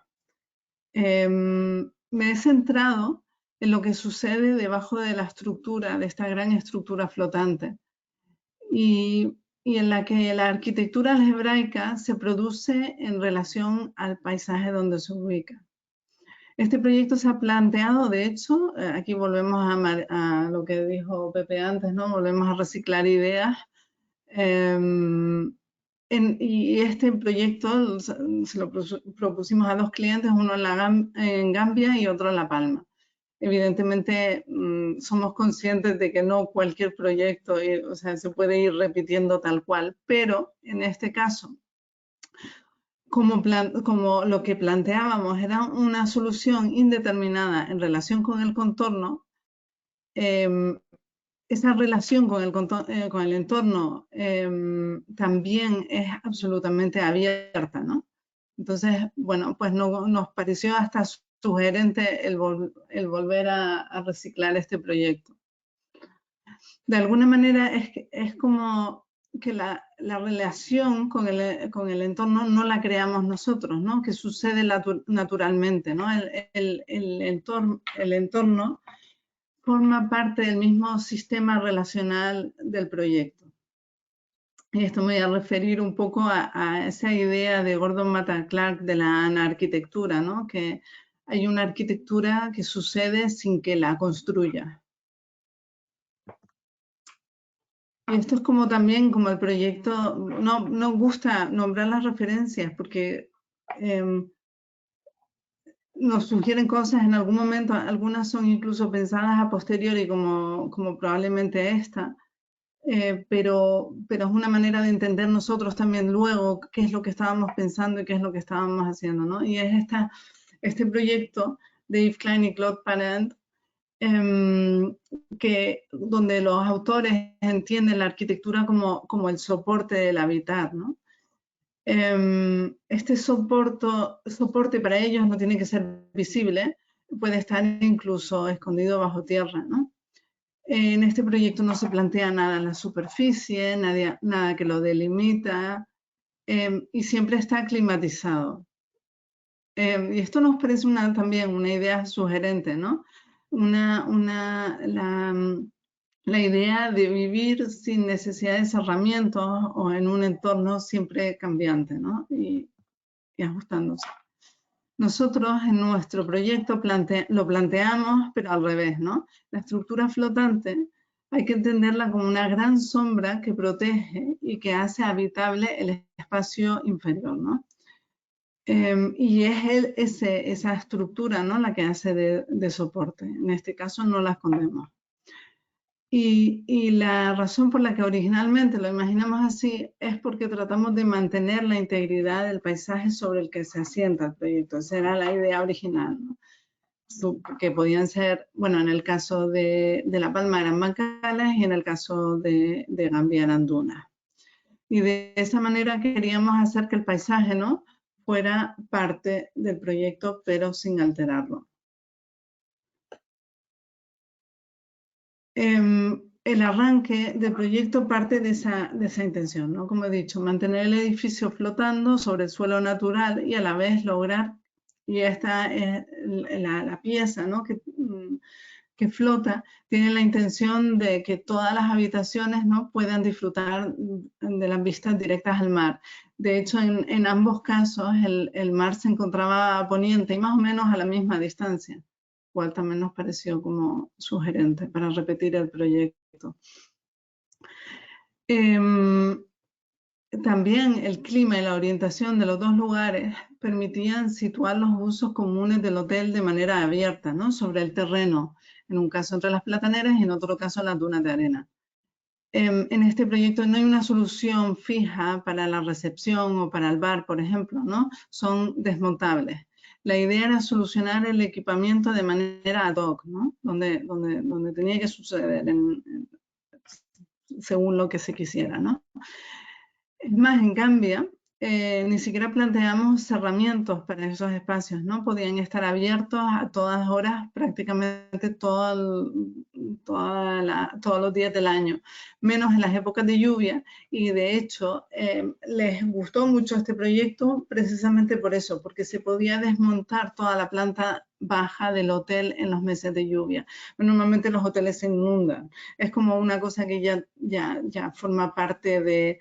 Me he centrado en lo que sucede debajo de la estructura, de esta gran estructura flotante, y en la que la arquitectura algebraica se produce en relación al paisaje donde se ubica. Este proyecto se ha planteado, de hecho, aquí volvemos a lo que dijo Pepe antes, ¿no? Volvemos a reciclar ideas. Y este proyecto se lo propusimos a 2 clientes, uno en Gambia y otro en La Palma. Evidentemente, somos conscientes de que no cualquier proyecto, o sea, se puede ir repitiendo tal cual, pero en este caso, como lo que planteábamos era una solución indeterminada en relación con el contorno, esa relación con el entorno también es absolutamente abierta, ¿no? Entonces, bueno, pues nos pareció hasta sugerente el volver a reciclar este proyecto. De alguna manera es como que la relación con el entorno no la creamos nosotros, ¿no? Que sucede naturalmente, ¿no? El entorno forma parte del mismo sistema relacional del proyecto. Y esto me voy a referir un poco a esa idea de Gordon Matta Clark de la anarquitectura, ¿no? Que hay una arquitectura que sucede sin que la construya. Y esto es como también como el proyecto, no gusta nombrar las referencias porque nos sugieren cosas en algún momento, algunas son incluso pensadas a posteriori como probablemente esta, pero es una manera de entender nosotros también luego qué es lo que estábamos pensando y qué es lo que estábamos haciendo, ¿no? Y es este proyecto de Yves Klein y Claude Parent, donde los autores entienden la arquitectura como el soporte del habitar, ¿no? Este soporte para ellos no tiene que ser visible, puede estar incluso escondido bajo tierra, ¿no? En este proyecto no se plantea nada en la superficie, nada que lo delimita, y siempre está climatizado. Y esto nos parece también una idea sugerente, ¿no? La idea de vivir sin necesidad de cerramientos o en un entorno siempre cambiante, ¿no? Y ajustándose. Nosotros en nuestro proyecto lo planteamos, pero al revés, ¿no? La estructura flotante hay que entenderla como una gran sombra que protege y que hace habitable el espacio inferior, ¿no? Y es esa estructura, ¿no? La que hace de soporte. En este caso no la escondemos. Y la razón por la que originalmente lo imaginamos así es porque tratamos de mantener la integridad del paisaje sobre el que se asienta el proyecto. Esa era la idea original, ¿no? Que podían ser, bueno, en el caso de La Palma eran bancales y en el caso de Gambia eran dunas. Y de esa manera queríamos hacer que el paisaje, ¿no?, fuera parte del proyecto, pero sin alterarlo. El arranque del proyecto parte de esa intención, ¿no? Como he dicho, mantener el edificio flotando sobre el suelo natural y a la vez lograr, y esta es la pieza, ¿no?, que flota, tiene la intención de que todas las habitaciones, ¿no?, puedan disfrutar de las vistas directas al mar. De hecho, en ambos casos el mar se encontraba a poniente y más o menos a la misma distancia, cual también nos pareció como sugerente para repetir el proyecto. También el clima y la orientación de los dos lugares permitían situar los usos comunes del hotel de manera abierta, ¿no?, sobre el terreno, en un caso entre las plataneras y en otro caso las dunas de arena. En este proyecto no hay una solución fija para la recepción o para el bar, por ejemplo, ¿no? Son desmontables. La idea era solucionar el equipamiento de manera ad hoc, ¿no?, donde tenía que suceder según lo que se quisiera, ¿no? Es más, en Gambia, ni siquiera planteamos cerramientos para esos espacios, ¿no? Podían estar abiertos a todas horas, prácticamente todo todos los días del año, menos en las épocas de lluvia, y de hecho les gustó mucho este proyecto precisamente por eso, porque se podía desmontar toda la planta baja del hotel en los meses de lluvia. Normalmente los hoteles se inundan, es como una cosa que ya forma parte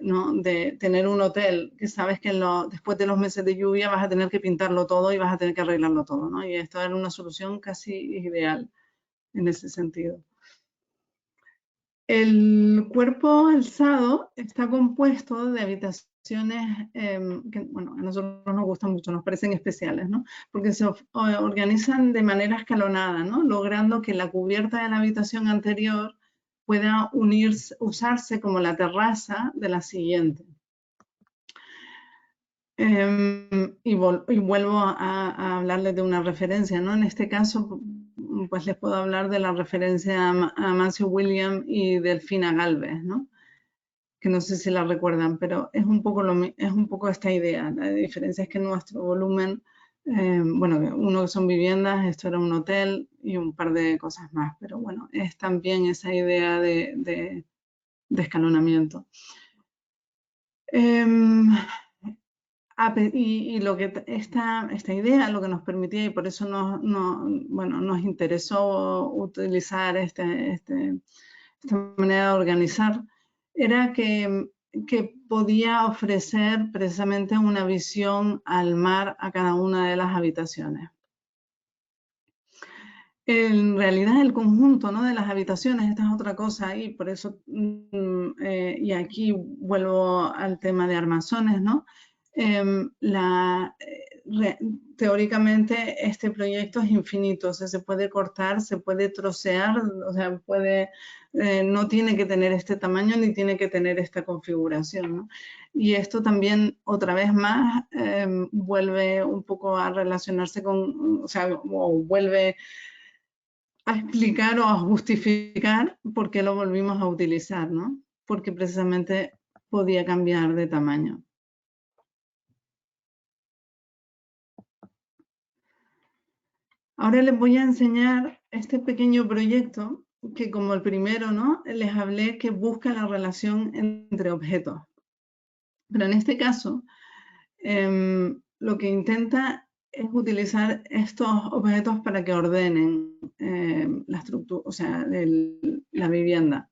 ¿no? de tener un hotel, que sabes que después de los meses de lluvia vas a tener que pintarlo todo y vas a tener que arreglarlo todo, ¿no? Y esto era una solución casi ideal en ese sentido. El cuerpo alzado está compuesto de habitaciones que, bueno, a nosotros nos gustan mucho, nos parecen especiales, ¿no? Porque se organizan de manera escalonada, ¿no? Logrando que la cubierta de la habitación anterior pueda usarse como la terraza de la siguiente. Y vuelvo a hablarles de una referencia, ¿no? En este caso, pues les puedo hablar de la referencia a Mancio William y Delfina Galvez, ¿no? Que no sé si la recuerdan, pero es un poco esta idea. La diferencia es que nuestro volumen, bueno, uno son viviendas, esto era un hotel y un par de cosas más, pero bueno, es también esa idea de escalonamiento. Y lo que esta idea lo que nos permitía, y por eso nos interesó utilizar esta manera de organizar, era que podía ofrecer precisamente una visión al mar a cada una de las habitaciones. En realidad el conjunto, ¿no? de las habitaciones, esta es otra cosa, y por eso, y aquí vuelvo al tema de armazones, ¿no? Teóricamente este proyecto es infinito, o sea, se puede cortar, se puede trocear, o sea, no tiene que tener este tamaño ni tiene que tener esta configuración, ¿no? Y esto también, otra vez más, vuelve un poco a relacionarse con, o sea, o vuelve a explicar o a justificar por qué lo volvimos a utilizar, ¿no? Porque precisamente podía cambiar de tamaño. Ahora les voy a enseñar este pequeño proyecto que, como el primero, ¿no? Les hablé que busca la relación entre objetos. Pero en este caso, lo que intenta es utilizar estos objetos para que ordenen la estructura, o sea, la vivienda.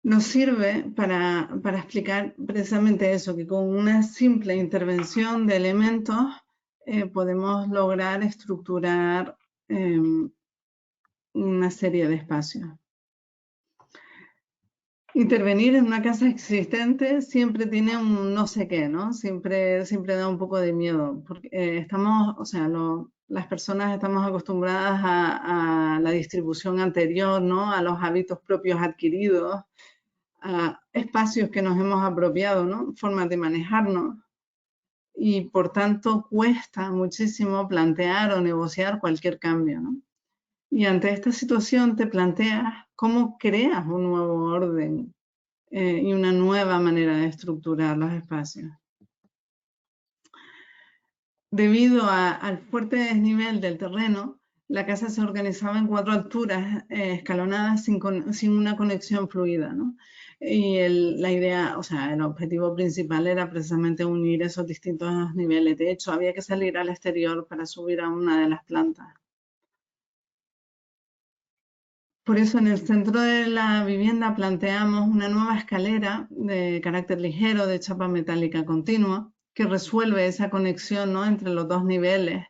Nos sirve para explicar precisamente eso, que con una simple intervención de elementos podemos lograr estructurar una serie de espacios. Intervenir en una casa existente siempre tiene un no sé qué, ¿no? Siempre da un poco de miedo, porque o sea, las personas estamos acostumbradas a la distribución anterior, ¿no? A los hábitos propios adquiridos, a espacios que nos hemos apropiado, ¿no? Formas de manejarnos. Y por tanto cuesta muchísimo plantear o negociar cualquier cambio, ¿no? Y ante esta situación te planteas cómo creas un nuevo orden y una nueva manera de estructurar los espacios. Debido al fuerte desnivel del terreno, la casa se organizaba en 4 alturas escalonadas sin una conexión fluida, ¿no? Y la idea, o sea, el objetivo principal era precisamente unir esos distintos niveles. De hecho, había que salir al exterior para subir a una de las plantas. Por eso en el centro de la vivienda planteamos una nueva escalera de carácter ligero de chapa metálica continua que resuelve esa conexión, ¿no? entre los dos niveles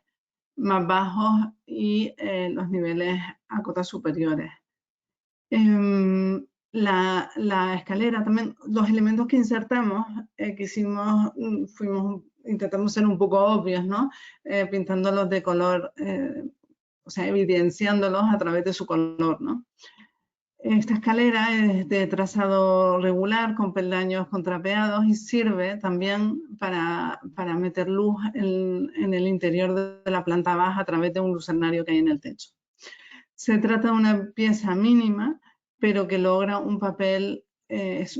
más bajos y los niveles a cotas superiores. La escalera también, los elementos que insertamos, intentamos ser un poco obvios, ¿no? Pintándolos de color, o sea, evidenciándolos a través de su color, ¿no? Esta escalera es de trazado regular con peldaños contrapeados y sirve también para meter luz en el interior de la planta baja a través de un lucernario que hay en el techo. Se trata de una pieza mínima, pero que logra un papel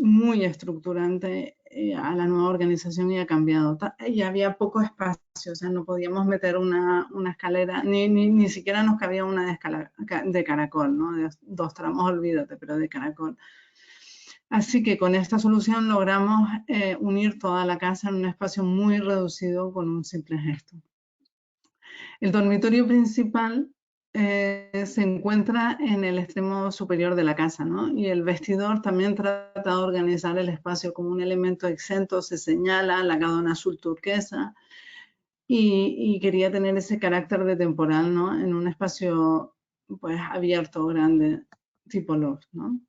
muy estructurante a la nueva organización y ha cambiado. Y había poco espacio, o sea, no podíamos meter una escalera, ni siquiera nos cabía una de caracol, ¿no? De 2 tramos, olvídate, pero de caracol. Así que con esta solución logramos unir toda la casa en un espacio muy reducido con un simple gesto. El dormitorio principal se encuentra en el extremo superior de la casa, ¿no? Y el vestidor también trata de organizar el espacio como un elemento exento, se señala, lacado en azul turquesa, y quería tener ese carácter de temporal, ¿no? En un espacio pues abierto, grande, tipo loft, ¿no?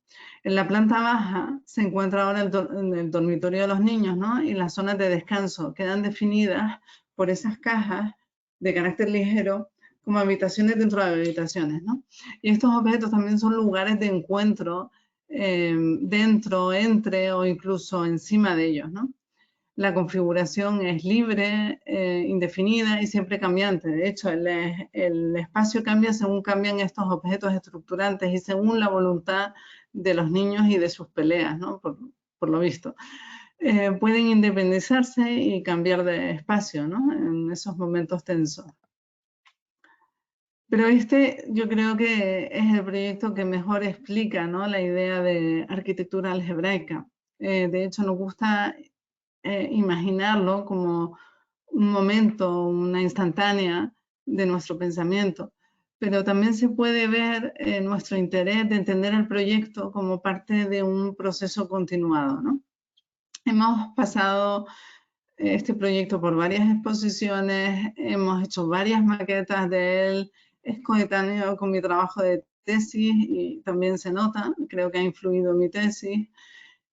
En la planta baja se encuentra ahora el dormitorio de los niños, ¿no? Y las zonas de descanso quedan definidas por esas cajas de carácter ligero como habitaciones dentro de habitaciones, ¿no? Y estos objetos también son lugares de encuentro dentro, entre o incluso encima de ellos, ¿no? La configuración es libre, indefinida y siempre cambiante. De hecho, el espacio cambia según cambian estos objetos estructurantes y según la voluntad de los niños y de sus peleas, ¿no? Por lo visto. Pueden independizarse y cambiar de espacio, ¿no? En esos momentos tensos. Pero yo creo que es el proyecto que mejor explica, ¿no? La idea de arquitectura algebraica. De hecho, nos gusta imaginarlo como un momento, una instantánea de nuestro pensamiento. Pero también se puede ver nuestro interés de entender el proyecto como parte de un proceso continuado, ¿no? Hemos pasado este proyecto por varias exposiciones, hemos hecho varias maquetas de él, es coetáneo con mi trabajo de tesis y también se nota, creo que ha influido en mi tesis.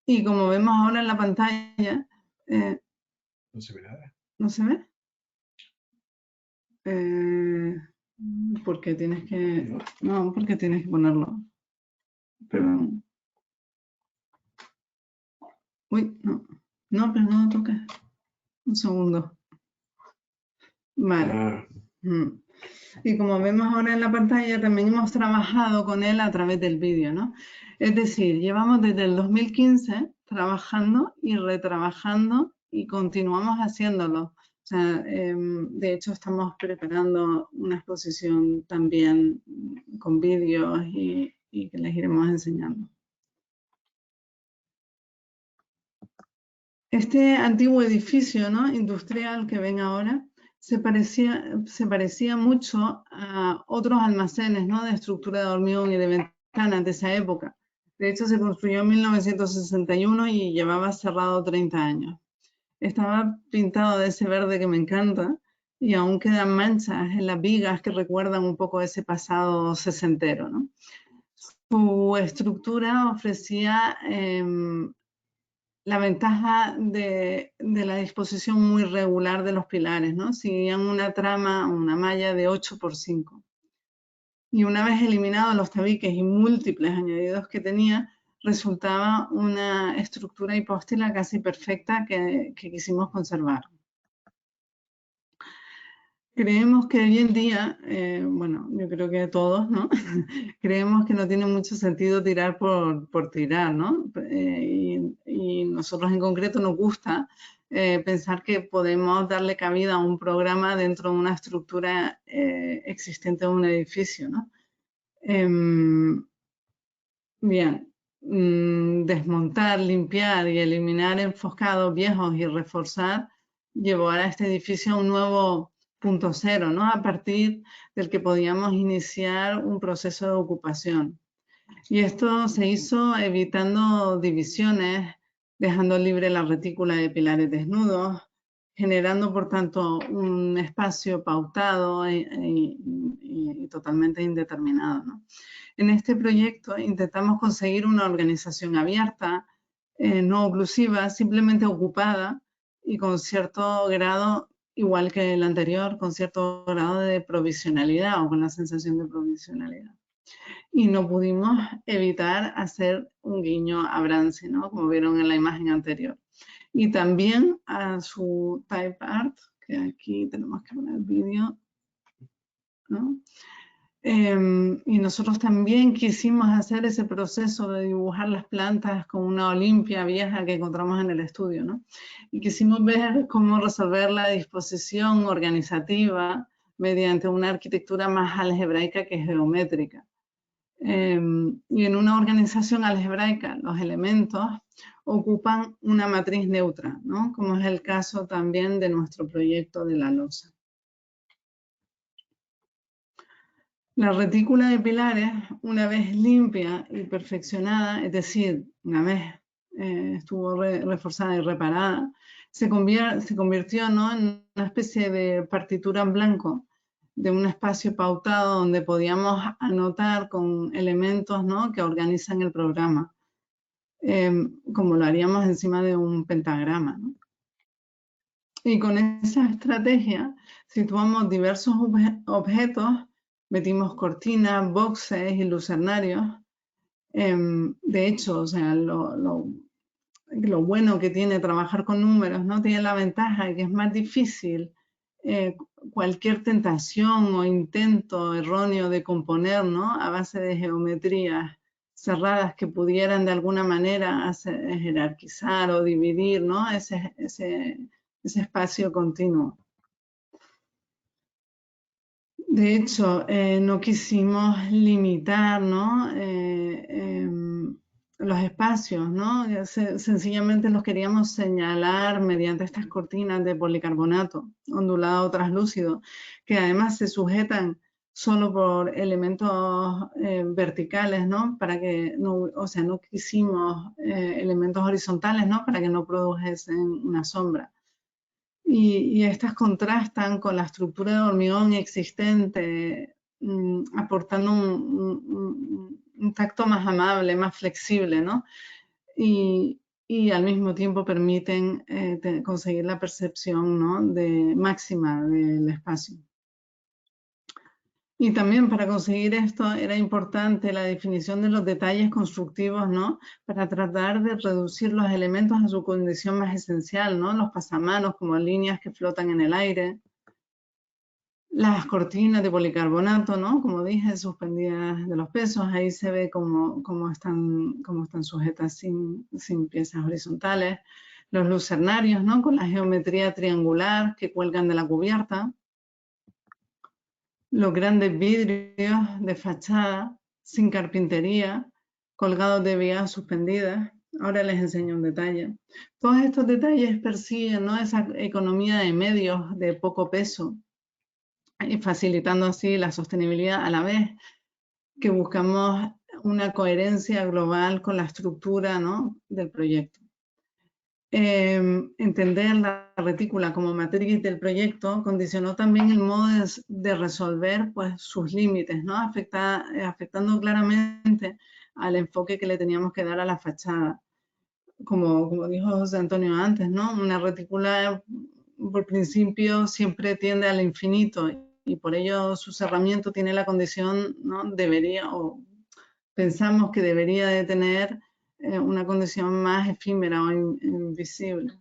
Y como vemos ahora en la pantalla, No se ve nada. ¿no se ve? Porque tienes que... No, porque tienes que ponerlo. Perdón. Uy, no. No, pero no toques. Un segundo. Vale. Ah, Y como vemos ahora en la pantalla, también hemos trabajado con él a través del vídeo, ¿no? Es decir, llevamos desde el 2015 trabajando y retrabajando y continuamos haciéndolo. O sea, de hecho, estamos preparando una exposición también con vídeos y que les iremos enseñando. Este antiguo edificio, ¿no? Industrial que ven ahora se parecía mucho a otros almacenes, ¿no? De estructura de hormigón y de ventanas de esa época. De hecho, se construyó en 1961 y llevaba cerrado 30 años. Estaba pintado de ese verde que me encanta y aún quedan manchas en las vigas que recuerdan un poco ese pasado sesentero, ¿no? Su estructura ofrecía la ventaja de la disposición muy regular de los pilares, ¿no? Seguían una trama, una malla de 8×5. Y una vez eliminados los tabiques y múltiples añadidos que tenía, resultaba una estructura hipóstila casi perfecta que quisimos conservar. Creemos que hoy en día, bueno, yo creo que todos, ¿no? Creemos que no tiene mucho sentido tirar por tirar, ¿no? Y nosotros en concreto nos gusta pensar que podemos darle cabida a un programa dentro de una estructura existente de un edificio, ¿no? Bien, desmontar, limpiar y eliminar enfocados viejos y reforzar llevó a este edificio a un nuevo punto cero, ¿no? A partir del que podíamos iniciar un proceso de ocupación. Y esto se hizo evitando divisiones, dejando libre la retícula de pilares desnudos, generando por tanto un espacio pautado y totalmente indeterminado, ¿no? En este proyecto intentamos conseguir una organización abierta, no oclusiva, simplemente ocupada y con cierto grado, igual que el anterior, con cierto grado de provisionalidad o con la sensación de provisionalidad. Y no pudimos evitar hacer un guiño a Brancy, ¿no? Como vieron en la imagen anterior. Y también a su type art, que aquí tenemos que poner el vídeo, ¿no? Y nosotros también quisimos hacer ese proceso de dibujar las plantas con una Olimpia vieja que encontramos en el estudio, ¿no? Y quisimos ver cómo resolver la disposición organizativa mediante una arquitectura más algebraica que geométrica. Y en una organización algebraica, los elementos ocupan una matriz neutra, ¿no? Como es el caso también de nuestro proyecto de la losa. La retícula de pilares, una vez limpia y perfeccionada, es decir, una vez estuvo reforzada y reparada, se convirtió, ¿no?, en una especie de partitura en blanco de un espacio pautado donde podíamos anotar con elementos, ¿no?, que organizan el programa, como lo haríamos encima de un pentagrama, ¿no? Y con esa estrategia situamos diversos objetos, metimos cortinas, boxes y lucernarios. De hecho, o sea, lo bueno que tiene trabajar con números, ¿no? Tiene la ventaja de que es más difícil cualquier tentación o intento erróneo de componer, ¿no?, a base de geometrías cerradas que pudieran de alguna manera jerarquizar o dividir, ¿no?, ese espacio continuo. De hecho, no quisimos limitar, ¿no?, los espacios, ¿no? Sencillamente los queríamos señalar mediante estas cortinas de policarbonato ondulado translúcido, que además se sujetan solo por elementos verticales, ¿no? Para que no, o sea, no quisimos elementos horizontales, ¿no?, para que no produjesen una sombra. Y estas contrastan con la estructura de hormigón existente, aportando un tacto más amable, más flexible, ¿no? Y al mismo tiempo permiten conseguir la percepción, ¿no?, máxima del espacio. Y también para conseguir esto era importante la definición de los detalles constructivos, ¿no?, para tratar de reducir los elementos a su condición más esencial, ¿no?, los pasamanos como líneas que flotan en el aire, las cortinas de policarbonato, ¿no?, como dije, suspendidas de los pesos, ahí se ve cómo están sujetas sin piezas horizontales, los lucernarios, ¿no?, con la geometría triangular que cuelgan de la cubierta, los grandes vidrios de fachada sin carpintería, colgados de vigas suspendidas. Ahora les enseño un detalle. Todos estos detalles persiguen, ¿no?, esa economía de medios de poco peso y facilitando así la sostenibilidad a la vez que buscamos una coherencia global con la estructura, ¿no?, del proyecto. Entender la retícula como matriz del proyecto condicionó también el modo de resolver, pues, sus límites, ¿no?, afectando claramente al enfoque que le teníamos que dar a la fachada. Como dijo José Antonio antes, ¿no?, una retícula por principio siempre tiende al infinito y por ello su cerramiento tiene la condición, ¿no?, o pensamos que debería de tener una condición más efímera o invisible.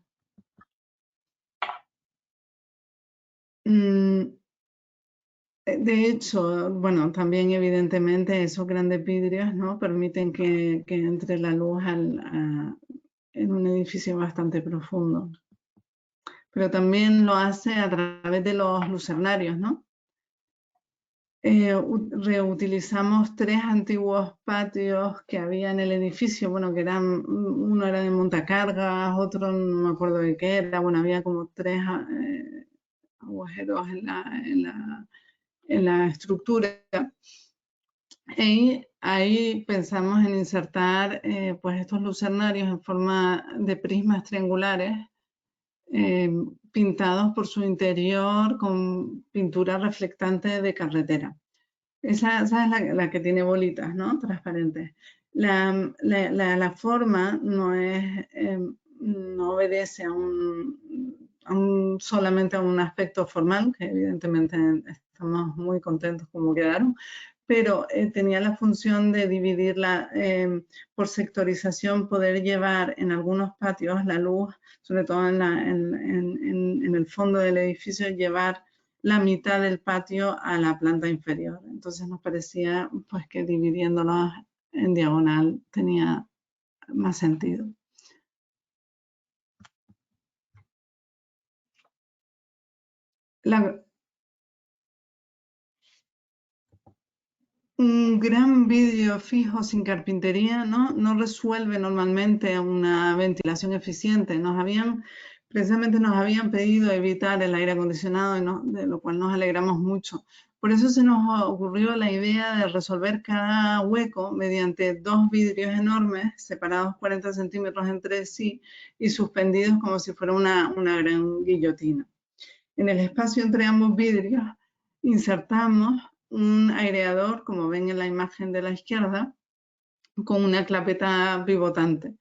De hecho, bueno, también evidentemente esos grandes vidrios, ¿no?, permiten que entre la luz en un edificio bastante profundo. Pero también lo hace a través de los lucernarios, ¿no? Reutilizamos 3 antiguos patios que había en el edificio, bueno, que uno era de montacargas, otro no me acuerdo de qué era, bueno, había como 3 agujeros en la estructura. Y ahí pensamos en insertar pues estos lucernarios en forma de prismas triangulares pintados por su interior con pintura reflectante de carretera. Esa es la que tiene bolitas, ¿no?, transparentes. La forma no obedece solamente a un aspecto formal, que evidentemente estamos muy contentos como quedaron, pero tenía la función de dividirla por sectorización, poder llevar en algunos patios la luz, sobre todo en el fondo del edificio, llevar la mitad del patio a la planta inferior. Entonces nos parecía pues que dividiéndolos en diagonal tenía más sentido. Un gran vídeo fijo sin carpintería no resuelve normalmente una ventilación eficiente. Precisamente nos habían pedido evitar el aire acondicionado, de lo cual nos alegramos mucho. Por eso se nos ocurrió la idea de resolver cada hueco mediante 2 vidrios enormes, separados 40 centímetros entre sí y suspendidos como si fuera una gran guillotina. En el espacio entre ambos vidrios insertamos un aireador, como ven en la imagen de la izquierda, con una clapeta pivotante.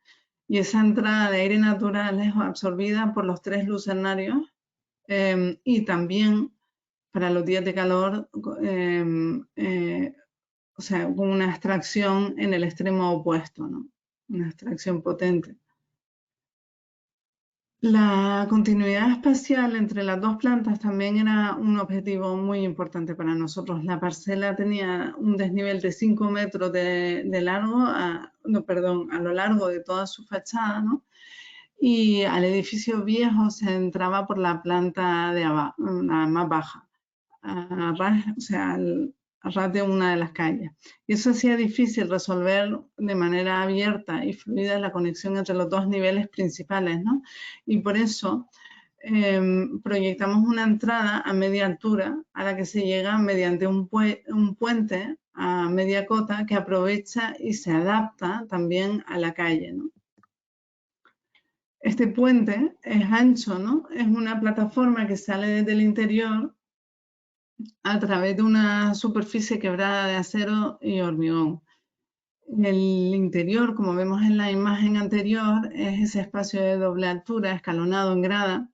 Y esa entrada de aire natural es absorbida por los 3 lucernarios y también para los días de calor, o sea, con una extracción en el extremo opuesto, ¿no? Una extracción potente. La continuidad espacial entre las 2 plantas también era un objetivo muy importante para nosotros. La parcela tenía un desnivel de 5 metros de largo, a lo largo de toda su fachada, ¿no? Y al edificio viejo se entraba por la planta de abajo, la más baja, a ras de una de las calles. Y eso hacía difícil resolver de manera abierta y fluida la conexión entre los 2 niveles principales, ¿no? Y por eso proyectamos una entrada a media altura a la que se llega mediante un puente a media cota que aprovecha y se adapta también a la calle, ¿no? Este puente es ancho, ¿no? Es una plataforma que sale desde el interior a través de una superficie quebrada de acero y hormigón. El interior, como vemos en la imagen anterior, es ese espacio de doble altura, escalonado en grada,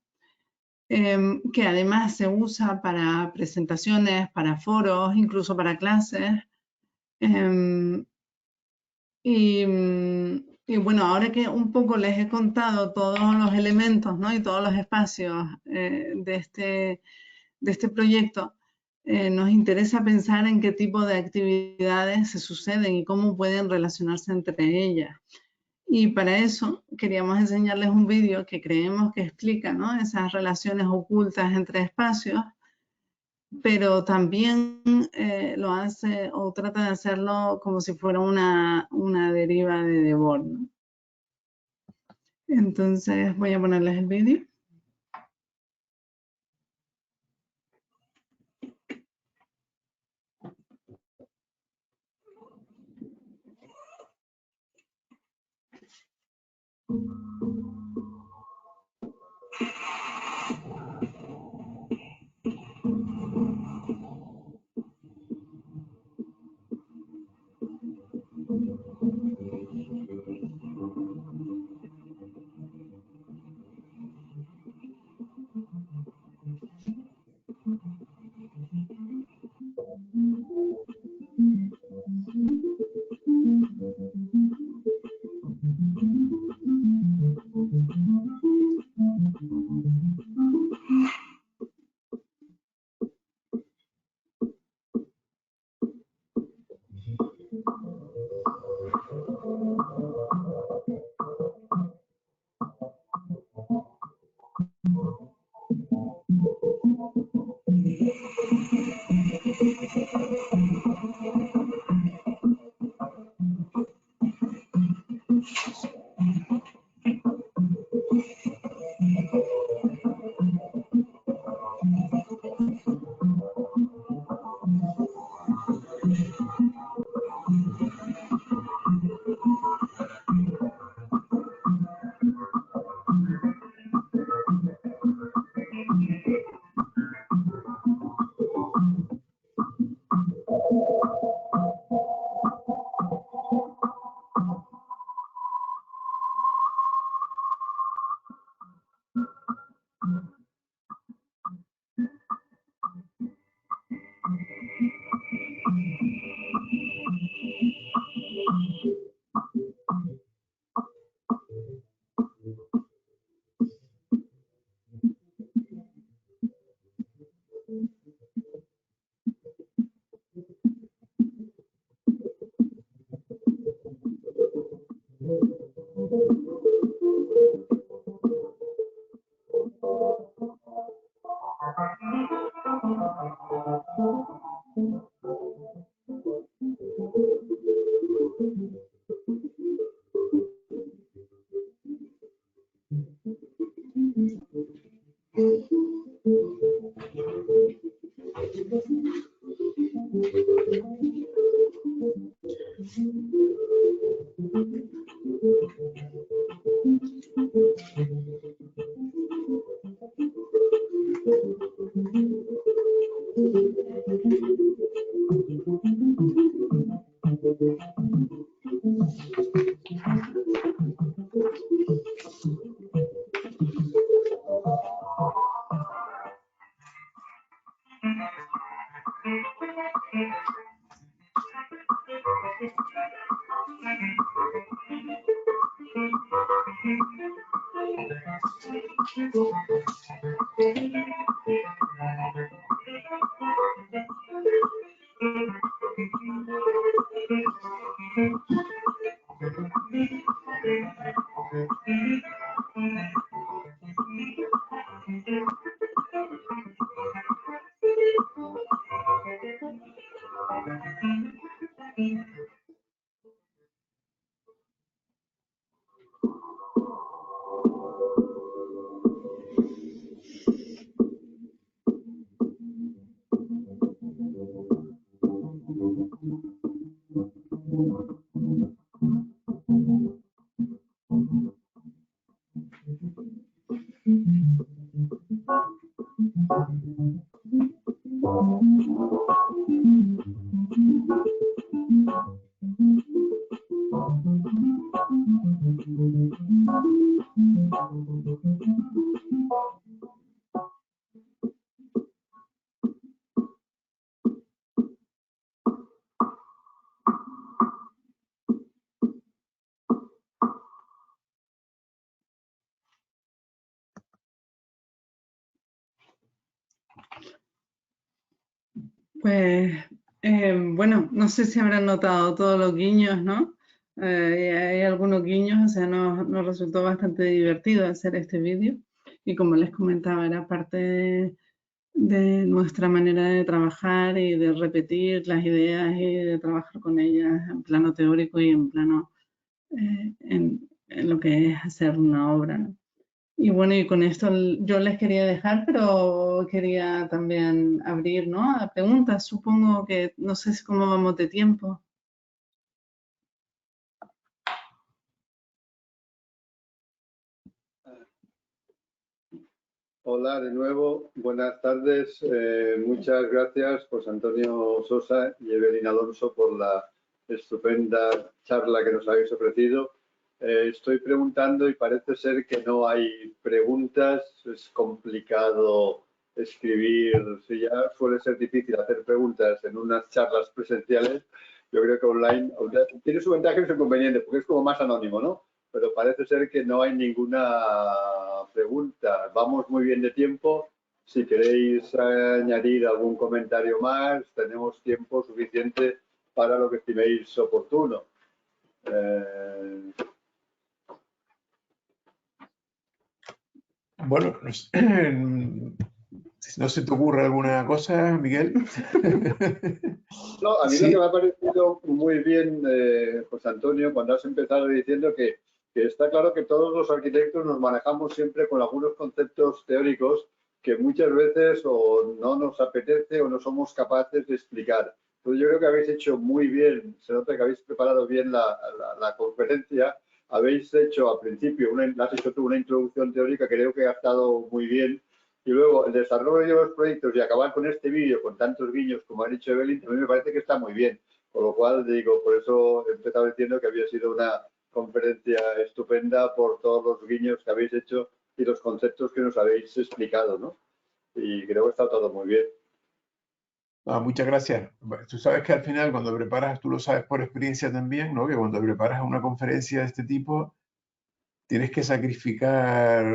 que además se usa para presentaciones, para foros, incluso para clases. Y bueno, ahora que un poco les he contado todos los elementos, ¿no? Y todos los espacios de este proyecto, nos interesa pensar en qué tipo de actividades se suceden y cómo pueden relacionarse entre ellas. Y para eso queríamos enseñarles un vídeo que creemos que explica, ¿no? Esas relaciones ocultas entre espacios, pero también lo hace o trata de hacerlo como si fuera una deriva de Debord, ¿no? Entonces voy a ponerles el vídeo. Pues, bueno, no sé si habrán notado todos los guiños, ¿no? Hay algunos guiños, o sea, nos resultó bastante divertido hacer este vídeo. Y como les comentaba, era parte de nuestra manera de trabajar y de repetir las ideas y de trabajar con ellas en plano teórico y en plano en lo que es hacer una obra, ¿no? Y bueno, y con esto yo les quería dejar, pero quería también abrir, ¿no?, a preguntas. Supongo que, no sé cómo vamos de tiempo. Hola de nuevo, buenas tardes. Muchas gracias, José Antonio Sosa y Evelyn Alonso, por la estupenda charla que nos habéis ofrecido. Estoy preguntando y parece ser que no hay preguntas. Es complicado escribir. Si ya suele ser difícil hacer preguntas en unas charlas presenciales, yo creo que online tiene su ventaja y su inconveniente, porque es como más anónimo, ¿no? Pero parece ser que no hay ninguna pregunta. Vamos muy bien de tiempo. Si queréis añadir algún comentario más, tenemos tiempo suficiente para lo que estiméis oportuno. Bueno, ¿no se te ocurre alguna cosa, Miguel? No, a mí Sí. lo que me ha parecido muy bien, José Antonio, cuando has empezado diciendo que está claro que todos los arquitectos nos manejamos siempre con algunos conceptos teóricos que muchas veces o no nos apetece o no somos capaces de explicar. Entonces yo creo que habéis hecho muy bien, se nota que habéis preparado bien la conferencia, habéis hecho al principio, has hecho tú una introducción teórica que creo que ha estado muy bien. Y luego el desarrollo de los proyectos y acabar con este vídeo con tantos guiños, como ha dicho Evelyn, a mí me parece que está muy bien. Por lo cual, digo, por eso he empezado diciendo que había sido una conferencia estupenda por todos los guiños que habéis hecho y los conceptos que nos habéis explicado, ¿no? Y creo que está todo muy bien. Muchas gracias. Tú sabes que al final, cuando preparas, tú lo sabes por experiencia también, ¿no?, que cuando preparas una conferencia de este tipo, tienes que sacrificar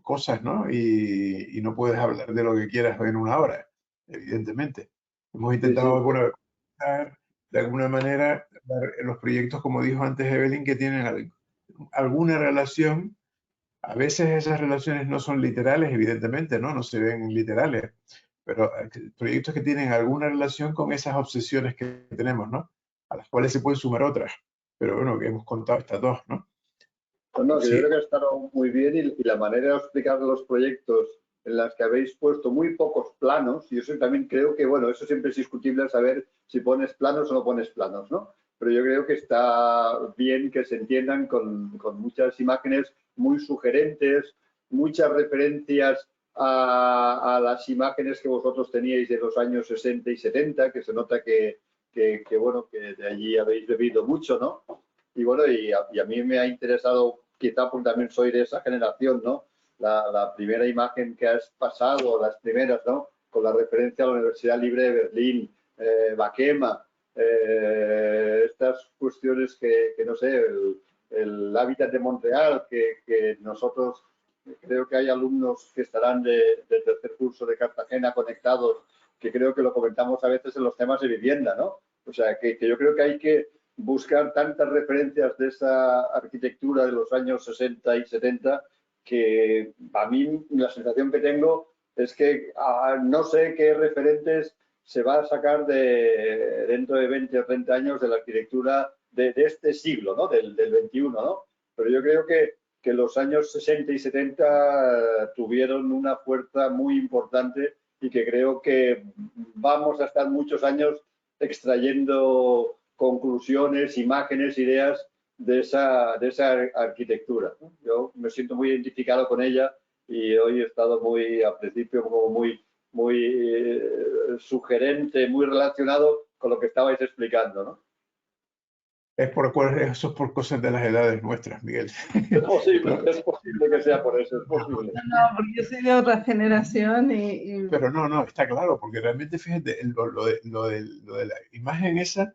cosas, ¿no? Y no puedes hablar de lo que quieras en una hora, evidentemente. Hemos intentado de alguna manera los proyectos, como dijo antes Evelyn, que tienen alguna relación. A veces esas relaciones no son literales, evidentemente, ¿no? No se ven literales, pero proyectos que tienen alguna relación con esas obsesiones que tenemos, ¿no? A las cuales se pueden sumar otras, pero bueno, que hemos contado estas dos, ¿no? No, que Sí. yo creo que ha estado muy bien y la manera de explicar los proyectos en las que habéis puesto muy pocos planos, y eso también creo que, bueno, eso siempre es discutible saber si pones planos o no pones planos, ¿no? Pero yo creo que está bien que se entiendan con muchas imágenes muy sugerentes, muchas referencias a las imágenes que vosotros teníais de los años 60 y 70, que se nota bueno, que de allí habéis bebido mucho, ¿no? Y bueno, y a mí me ha interesado, quizá porque también soy de esa generación, ¿no? La primera imagen que has pasado, las primeras, ¿no? Con la referencia a la Universidad Libre de Berlín, Bakema, estas cuestiones que no sé, el hábitat de Montreal, que nosotros, creo que hay alumnos que estarán del tercer curso de Cartagena conectados, que creo que lo comentamos a veces en los temas de vivienda, ¿no? O sea, que yo creo que hay que buscar tantas referencias de esa arquitectura de los años 60 y 70 que a mí la sensación que tengo es que no sé qué referentes se va a sacar dentro de 20 o 30 años de la arquitectura de este siglo, ¿no? Del 21, ¿no? Pero yo creo que los años 60 y 70 tuvieron una fuerza muy importante y que creo que vamos a estar muchos años extrayendo conclusiones, imágenes, ideas de esa arquitectura, ¿no? Yo me siento muy identificado con ella y hoy he estado muy, al principio, como muy sugerente, muy relacionado con lo que estabais explicando, ¿no? Eso es por cosas de las edades nuestras, Miguel. Es posible, ¿No? es posible que sea por eso, es posible. No, porque yo soy de otra generación y Pero no, está claro, porque realmente, fíjate, lo de la imagen esa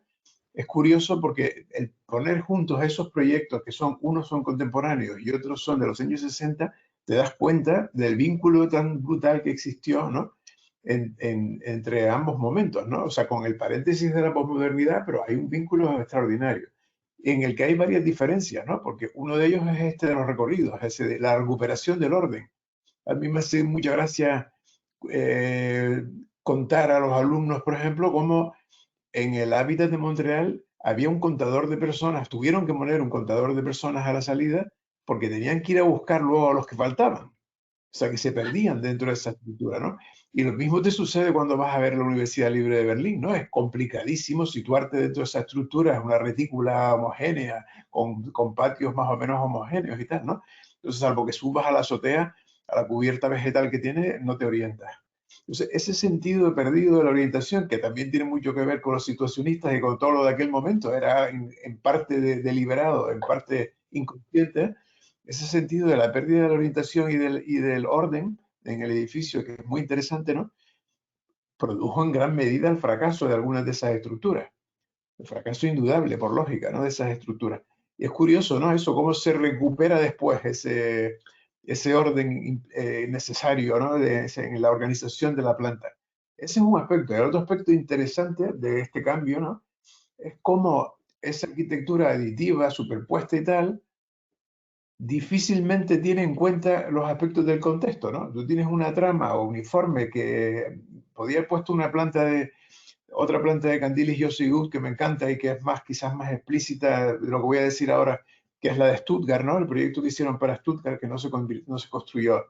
es curioso porque el poner juntos esos proyectos que unos son contemporáneos y otros son de los años 60, te das cuenta del vínculo tan brutal que existió, ¿no? Entre ambos momentos, ¿no? O sea, con el paréntesis de la posmodernidad, pero hay un vínculo extraordinario en el que hay varias diferencias, ¿no? Porque uno de ellos es este de los recorridos, ese de la recuperación del orden. A mí me hace mucha gracia contar a los alumnos, por ejemplo, cómo en el hábitat de Montreal había un contador de personas, tuvieron que poner un contador de personas a la salida porque tenían que ir a buscar luego a los que faltaban. O sea, que se perdían dentro de esa estructura, ¿no? Y lo mismo te sucede cuando vas a ver la Universidad Libre de Berlín, ¿no? Es complicadísimo situarte dentro de esa estructura, es una retícula homogénea, con patios más o menos homogéneos y tal, ¿no? Entonces, salvo que subas a la azotea, a la cubierta vegetal que tiene, no te orientas. Entonces, ese sentido de perdido de la orientación, que también tiene mucho que ver con los situacionistas y con todo lo de aquel momento, era en parte deliberado, en parte inconsciente, ese sentido de la pérdida de la orientación y del orden en el edificio, que es muy interesante, ¿no? Produjo en gran medida el fracaso de algunas de esas estructuras. El fracaso indudable, por lógica, ¿no? De esas estructuras. Y es curioso, ¿no? Eso, cómo se recupera después ese orden necesario, ¿no? En la organización de la planta. Ese es un aspecto. El otro aspecto interesante de este cambio, ¿no? Es cómo esa arquitectura aditiva, superpuesta y tal, difícilmente tiene en cuenta los aspectos del contexto, ¿no? Tú tienes una trama o uniforme que podía haber puesto otra planta de Candiles Yossi que me encanta y que es quizás más explícita de lo que voy a decir ahora, que es la de Stuttgart, ¿no? El proyecto que hicieron para Stuttgart que no se construyó,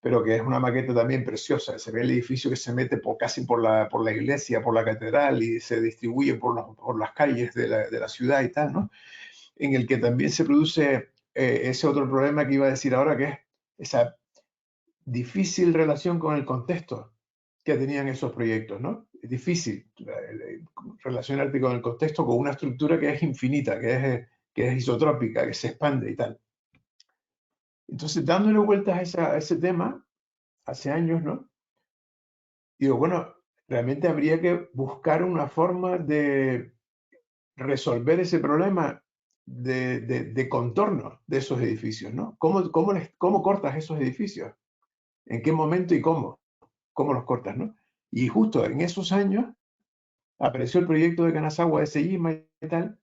pero que es una maqueta también preciosa. Se ve el edificio que se mete casi por la iglesia, por la catedral y se distribuye por las calles de la ciudad y tal, ¿no? En el que también se produce ese otro problema que iba a decir ahora, que es esa difícil relación con el contexto que tenían esos proyectos, ¿no? Es difícil relacionarte con el contexto con una estructura que es infinita, que es isotrópica, que se expande y tal. Entonces, dándole vueltas a ese tema, hace años, ¿no? Digo, bueno, realmente habría que buscar una forma de resolver ese problema de contorno de esos edificios, ¿no? ¿Cómo cortas esos edificios? ¿En qué momento y cómo? ¿Cómo los cortas, no? Y justo en esos años apareció el proyecto de Kanazawa de Sejima y tal,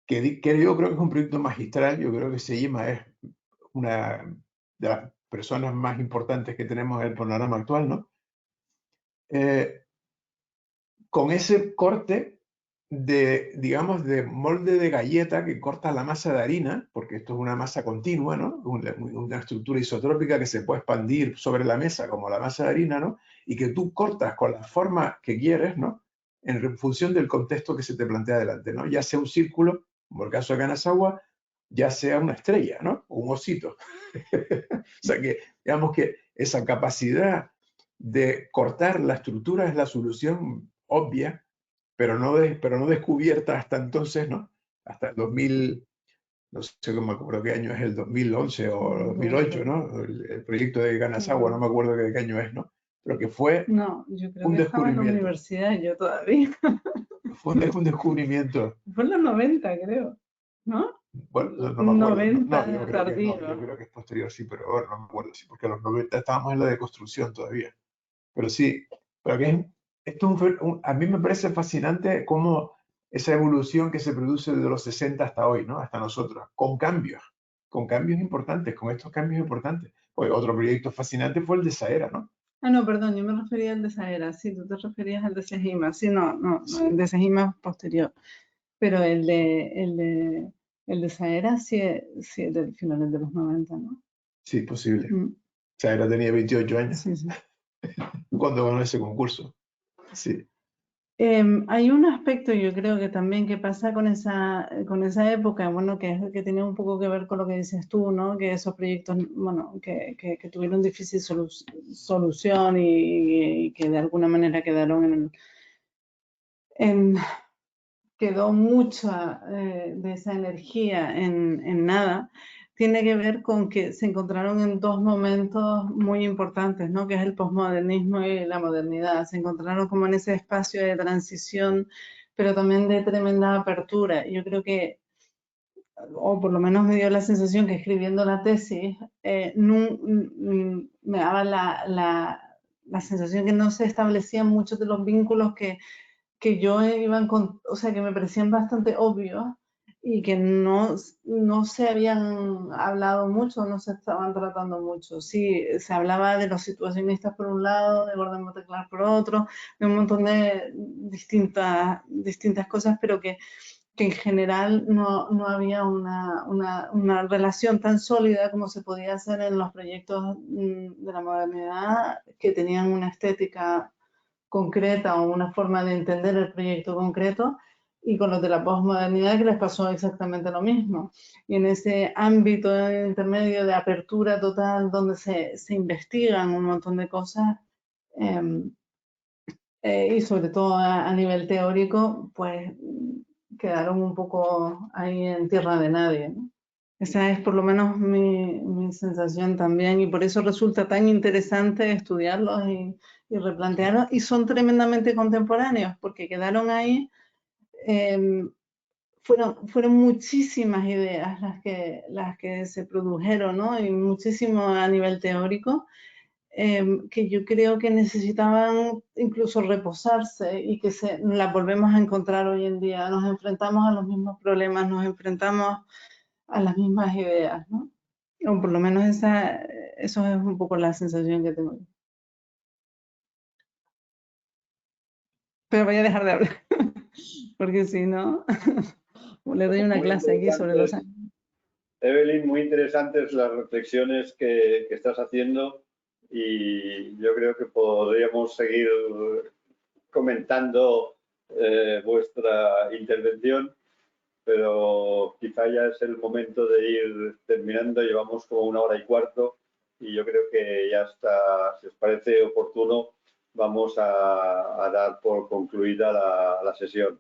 que yo creo que es un proyecto magistral. Yo creo que Sejima es una de las personas más importantes que tenemos en el panorama actual, ¿no? con ese corte de, digamos, de molde de galleta que corta la masa de harina, porque esto es una masa continua, ¿no? Una estructura isotrópica que se puede expandir sobre la mesa como la masa de harina, ¿no? Y que tú cortas con la forma que quieres, ¿no? En función del contexto que se te plantea delante, ¿no? Ya sea un círculo, como el caso de Kanazawa, ya sea una estrella, ¿no? O un osito. O sea que, digamos que esa capacidad de cortar la estructura es la solución obvia, pero no descubierta hasta entonces, ¿no? Hasta el 2000, no sé cómo me acuerdo qué año es, el 2011 o 2008, ¿no? El proyecto de Kanazawa, no me acuerdo de qué año es, ¿no? Pero que fue No, yo creo un que estaba en la descubrimiento. universidad yo todavía. Fue un descubrimiento. Fue en los 90, creo, ¿no? Bueno, no me acuerdo. No, 90 tardío. yo creo que es posterior, sí, pero bueno, no me acuerdo, sí, porque a los 90 estábamos en la deconstrucción todavía. Pero sí, pero que esto a mí me parece fascinante cómo esa evolución que se produce desde los 60 hasta hoy, ¿no? Hasta nosotros, con cambios importantes, con estos cambios importantes. Pues otro proyecto fascinante fue el de Saera, ¿no? Ah, no, perdón, yo me refería al de Sahara, sí, tú te referías al de Sejima, sí, no, el de Sejima es posterior, pero el de Sahara sí, sí es del finales de los 90, ¿no? Sí, posible. Mm, Saera tenía 28 años sí, sí. cuando ganó ese concurso. Sí. Hay un aspecto, yo creo que también que pasa con esa época, bueno, que tiene un poco que ver con lo que dices tú, ¿no? Que esos proyectos, bueno, que tuvieron difícil solución y que de alguna manera quedaron en quedó mucha de esa energía en nada, tiene que ver con que se encontraron en dos momentos muy importantes, ¿no? Que es el posmodernismo y la modernidad. Se encontraron como en ese espacio de transición, pero también de tremenda apertura. Yo creo que, o por lo menos me dio la sensación que escribiendo la tesis, me daba la sensación que no se establecían muchos de los vínculos que yo iba o sea, que me parecían bastante obvios y que no se habían hablado mucho, no se estaban tratando mucho. Sí, se hablaba de los situacionistas por un lado, de Gordon Butterclass por otro, de un montón de distintas cosas, pero que en general no había una relación tan sólida como se podía hacer en los proyectos de la modernidad, que tenían una estética concreta o una forma de entender el proyecto concreto, y con los de la posmodernidad que les pasó exactamente lo mismo. Y en ese ámbito intermedio de apertura total donde se investigan un montón de cosas y sobre todo a nivel teórico, pues quedaron un poco ahí en tierra de nadie, ¿no? Esa es por lo menos mi sensación también, y por eso resulta tan interesante estudiarlos y replantearlos, y son tremendamente contemporáneos, porque quedaron ahí, fueron muchísimas ideas las que se produjeron, ¿no? Y muchísimo a nivel teórico, que yo creo que necesitaban incluso reposarse y que las volvemos a encontrar hoy en día. Nos enfrentamos a los mismos problemas, nos enfrentamos a las mismas ideas, ¿no? O por lo menos eso es un poco la sensación que tengo. Pero voy a dejar de hablar, porque si no, le doy una Muy clase aquí sobre los interesantes, años. Evelyn, muy interesantes las reflexiones que estás haciendo y yo creo que podríamos seguir comentando vuestra intervención, pero quizá ya es el momento de ir terminando. Llevamos como 1 hora y cuarto y yo creo que ya está, si os parece oportuno, vamos a dar por concluida la sesión.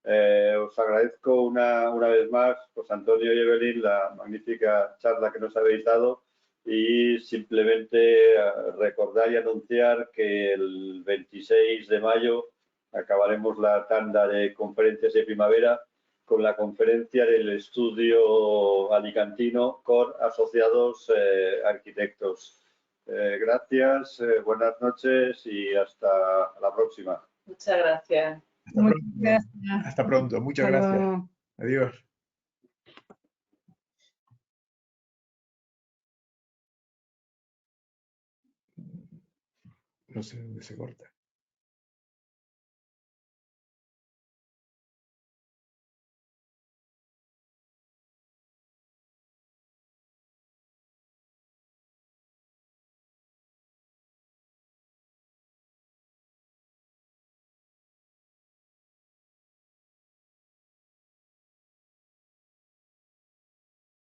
Os agradezco una vez más, José Antonio y Evelyn, la magnífica charla que nos habéis dado, y simplemente recordar y anunciar que el 26 de mayo acabaremos la tanda de conferencias de primavera con la conferencia del estudio alicantino con asociados arquitectos. Gracias, buenas noches y hasta la próxima. Muchas gracias. Muchas gracias. Hasta pronto. Muchas Hasta gracias. luego. Adiós. No sé dónde se corta.